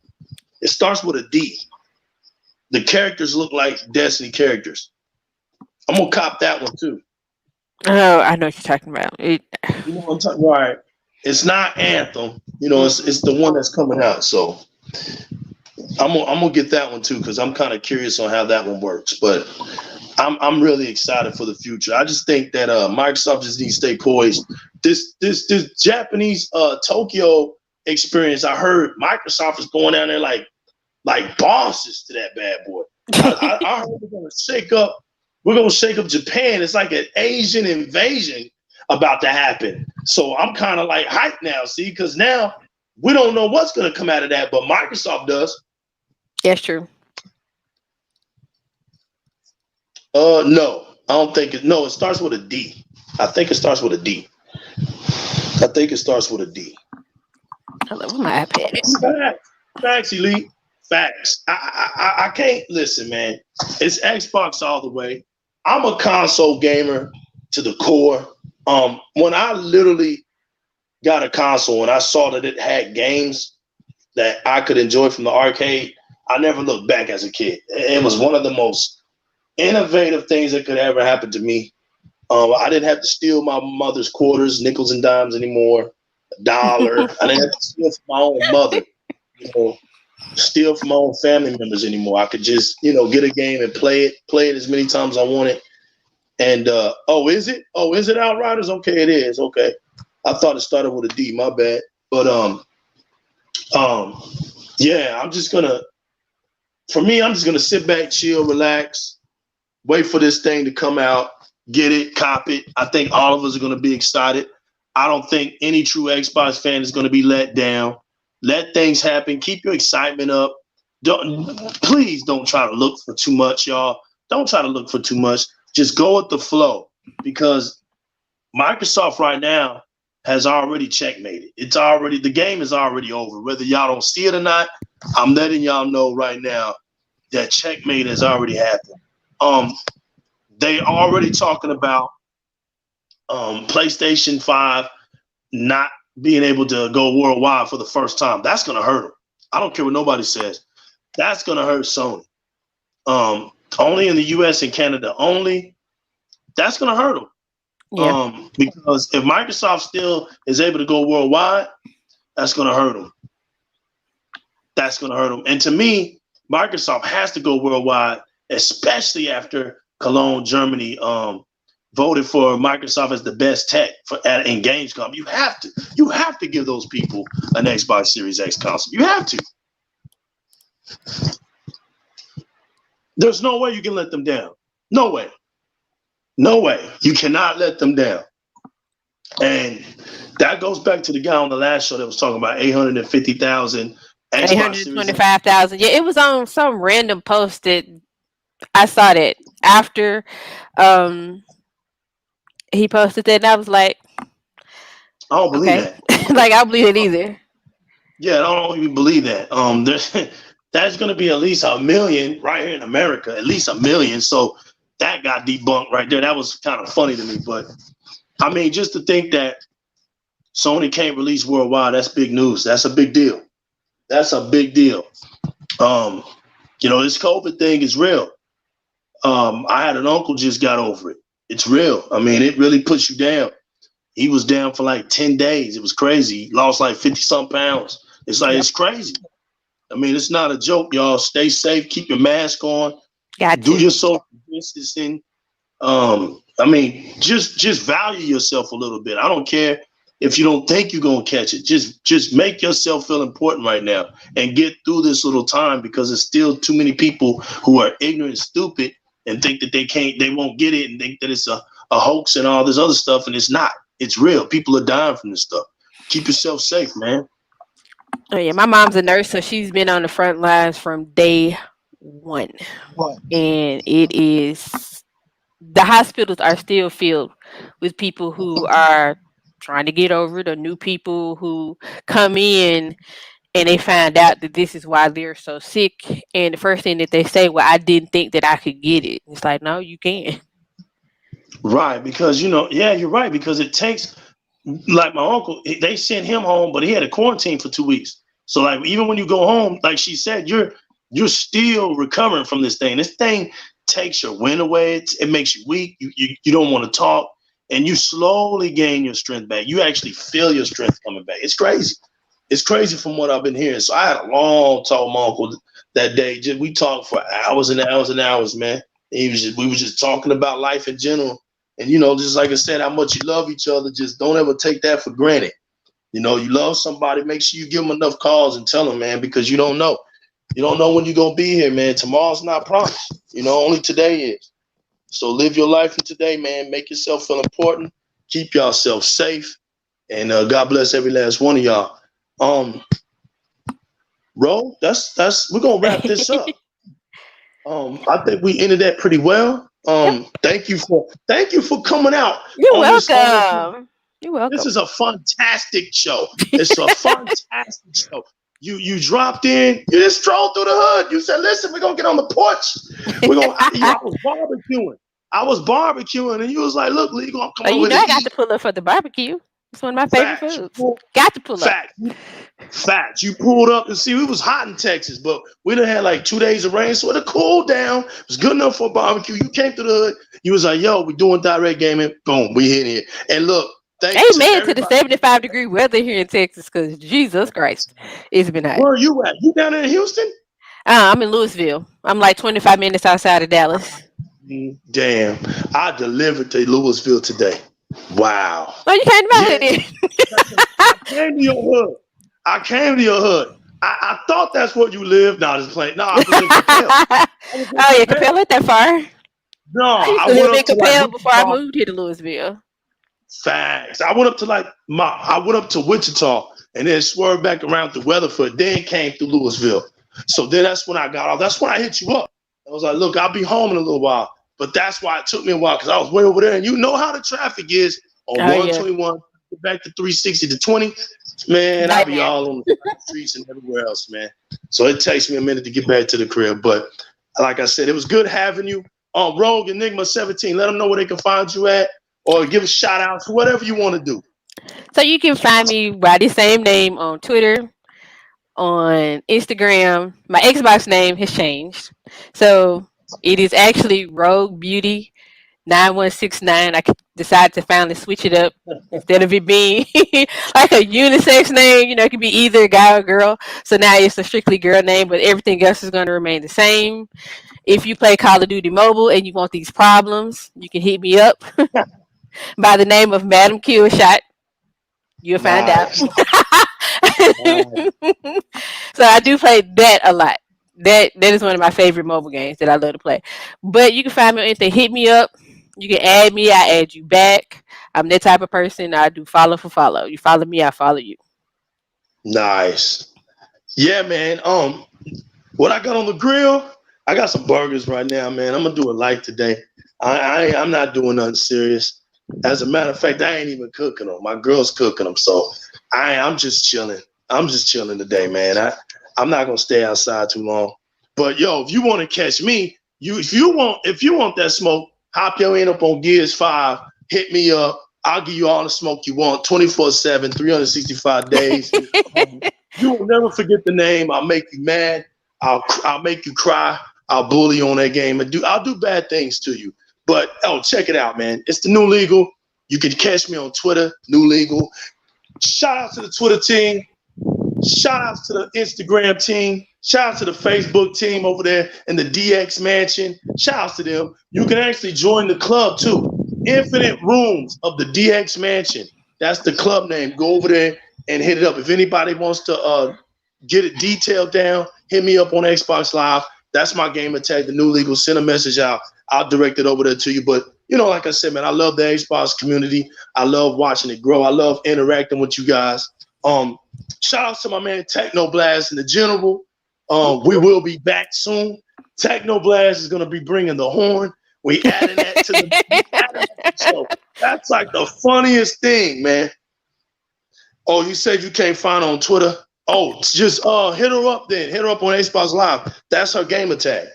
It starts with a D. The characters look like Destiny characters. I'm gonna cop that one too. Oh, I know what you're talking about. You know what I'm talking about? Right. It's not Anthem. You know, it's the one that's coming out. So I'm gonna get that one too because I'm kind of curious on how that one works. But I'm really excited for the future. I just think that Microsoft just needs to stay poised. This Japanese Tokyo experience, I heard Microsoft is going down there like bosses to that bad boy. I heard we're gonna shake up. We're gonna shake up Japan. It's like an Asian invasion about to happen. So I'm kind of like hyped now, see, because now we don't know what's gonna come out of that, but Microsoft does. That's true. No, I don't think it. No, it starts with a D. I think it starts with a D. I think it starts with a D. Hello, where my iPad is? Facts, Elite. Facts. I can't listen, man. It's Xbox all the way. I'm a console gamer to the core. When I literally got a console and I saw that it had games that I could enjoy from the arcade, I never looked back as a kid. It was one of the most innovative things that could ever happen to me. I didn't have to steal my mother's quarters, nickels and dimes anymore, a dollar. I didn't have to steal from my own mother, steal from my own family members anymore. I could just, get a game and play it as many times as I wanted. And is it? Oh, is it Outriders? Okay, it is. Okay. I thought it started with a D, my bad. But yeah, I'm just gonna sit back, chill, relax, wait for this thing to come out, get it, cop it. I think all of us are gonna be excited. I don't think any true Xbox fan is gonna be let down. Let things happen. Keep your excitement up. Please don't try to look for too much, y'all. Don't try to look for too much. Just go with the flow because Microsoft right now has already checkmated. The game is already over. Whether y'all don't see it or not, I'm letting y'all know right now that checkmate has already happened. They already talking about PlayStation 5 not being able to go worldwide for the first time. That's gonna hurt them. I don't care what nobody says. That's gonna hurt Sony. Only in the US and Canada only. That's gonna hurt them. Yeah. Because if Microsoft still is able to go worldwide, that's gonna hurt them. That's gonna hurt them. And to me, Microsoft has to go worldwide, especially after Cologne, Germany voted for Microsoft as the best tech in Gamescom. You have to give those people an Xbox Series X console. You have to. There's no way you can let them down. No way. No way. You cannot let them down. And that goes back to the guy on the last show that was talking about 850,000 Xbox Series. 825,000. Yeah, it was on some random post that I saw that after he posted that, and I was like, I don't believe that. Like, I don't believe it either. Yeah, I don't even believe that. That's going to be at least 1 million right here in America, at least 1 million. So that got debunked right there. That was kind of funny to me. But I mean, just to think that Sony can't release worldwide, that's big news. That's a big deal. That's a big deal. This COVID thing is real. I had an uncle just got over it. It's real. I mean, it really puts you down. He was down for like 10 days. It was crazy. He lost like 50-some pounds. It's like, It's crazy. I mean, it's not a joke, y'all. Stay safe. Keep your mask on. Do your social distancing. I mean, just value yourself a little bit. I don't care if you don't think you're going to catch it. Just make yourself feel important right now and get through this little time, because there's still too many people who are ignorant and stupid and think that they won't get it and think that it's a hoax and all this other stuff. And it's not. It's real. People are dying from this stuff. Keep yourself safe, man. Oh yeah, my mom's a nurse, so she's been on the front lines from day one. And the hospitals are still filled with people who are trying to get over it, or new people who come in and they find out that this is why they're so sick. And the first thing that they say, well, I didn't think that I could get it. It's like, no, you can't. Right, because you're right, because it takes, like my uncle, they sent him home, but he had a quarantine for 2 weeks. So like, even when you go home, like she said, you're still recovering from this thing. This thing takes your wind away. It makes you weak. You don't want to talk, and you slowly gain your strength back. You actually feel your strength coming back. It's crazy. It's crazy from what I've been hearing. So I had a long talk with my uncle that day. We talked for hours and hours and hours, man. We were just talking about life in general. And, just like I said, how much you love each other, just don't ever take that for granted. You love somebody, make sure you give them enough calls and tell them, man, because you don't know. You don't know when you're going to be here, man. Tomorrow's not promised. Only today is. So live your life in today, man. Make yourself feel important. Keep yourself safe. And God bless every last one of y'all. Ro, we're going to wrap this up. I think we ended that pretty well. Thank you for coming out. You're welcome. You're welcome. This is a fantastic show. It's a fantastic show. You dropped in. You just strolled through the hood. You said, "Listen, we're gonna get on the porch. I was barbecuing, and you was like, "Look, Lee, come over here." I got to pull up for the barbecue. It's one of my favorite foods. Got to pull up. Facts. You pulled up and see, it was hot in Texas, but we done had like 2 days of rain, so it cooled down. It was good enough for a barbecue. You came to the hood. You was like, "Yo, we doing Di-RRec gaming." Boom, we hit here. And look, amen to the 75-degree weather here in Texas, because Jesus Christ, it's been hot. Where are you at? You down there in Houston? I'm in Louisville. I'm like 25 minutes outside of Dallas. Damn, I delivered to Louisville today. Wow. Oh, you came to my hood then. I came to your hood. I thought that's where you lived. No, just playing. No, I was in Capel. Oh yeah, Capel ain't that far. No, I went up to Capel before I moved here to Louisville. Facts. I went up to Wichita and then swerved back around to Weatherford, then came through Louisville. So then that's when I got off. That's when I hit you up. I was like, "Look, I'll be home in a little while." But that's why it took me a while, because I was way over there. And you know how the traffic is on 121, back to 360 to 20. Man, I'll be all on the streets and everywhere else, man. So it takes me a minute to get back to the crib. But like I said, it was good having you. Rogue Enigma 17, let them know where they can find you at, or give a shout out to whatever you want to do. So you can find me by the same name on Twitter, on Instagram. My Xbox name has changed. So it is actually Rogue Beauty 9169. I decided to finally switch it up instead of it being like a unisex name. It could be either a guy or girl. So now it's a strictly girl name, but everything else is going to remain the same. If you play Call of Duty Mobile and you want these problems, you can hit me up by the name of Madam Killshot. You'll find out. Nice. Nice. So I do play that a lot. That is one of my favorite mobile games that I love to play. But you can find me on anything. Hit me up. You can add me. I add you back. I'm that type of person. I do follow for follow. You follow me, I follow you. Nice. Yeah, man. What I got on the grill? I got some burgers right now, man. I'm gonna do it light today. I'm not doing nothing serious. As a matter of fact, I ain't even cooking them. My girl's cooking them, so I'm just chilling. I'm just chilling today, man. I'm not gonna stay outside too long. But yo, if you want to catch me, if you want that smoke, hop your end up on Gears 5. Hit me up. I'll give you all the smoke you want, 24/7, 365 days. You will never forget the name. I'll make you mad. I'll make you cry. I'll bully you on that game and I'll do bad things to you. But check it out, man. It's the New Legal. You can catch me on Twitter, New Legal. Shout out to the Twitter team. Shout out to the Instagram team. Shout out to the Facebook team over there in the DX Mansion. Shout out to them. You can actually join the club too. Infinite Rooms of the DX Mansion. That's the club name. Go over there and hit it up. If anybody wants to get it detailed down, hit me up on Xbox Live. That's my gamer tag, the New Legal. Send a message out. I'll direct it over there to you. But, like I said, man, I love the Xbox community. I love watching it grow. I love interacting with you guys. Shout out to my man Technoblast in the general. We will be back soon. Technoblast is going to be bringing the horn. We adding that to the show. That's like the funniest thing, man. Oh, you said you can't find her on Twitter? Oh, just hit her up then. Hit her up on Xbox Live. That's her gamer tag.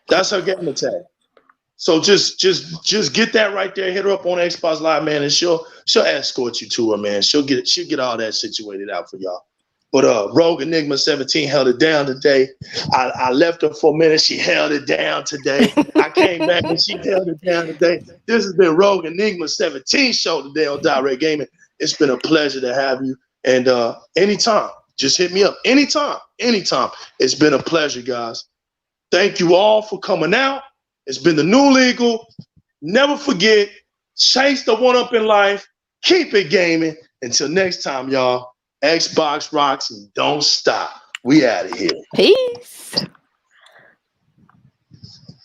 That's her gamer tag. So just get that right there. Hit her up on Xbox Live, man, and she'll escort you to her, man. She'll get all that situated out for y'all. But Rogue Enigma 17 held it down today. I left her for a minute. She held it down today. I came back and she held it down today. This has been Rogue Enigma 17 show today on Di-RRec Gaming. It's been a pleasure to have you. And anytime, just hit me up. Anytime. It's been a pleasure, guys. Thank you all for coming out. It's been the New Legal. Never forget, chase the one up in life. Keep it gaming. Until next time, y'all. Xbox rocks and don't stop. We out of here. Peace.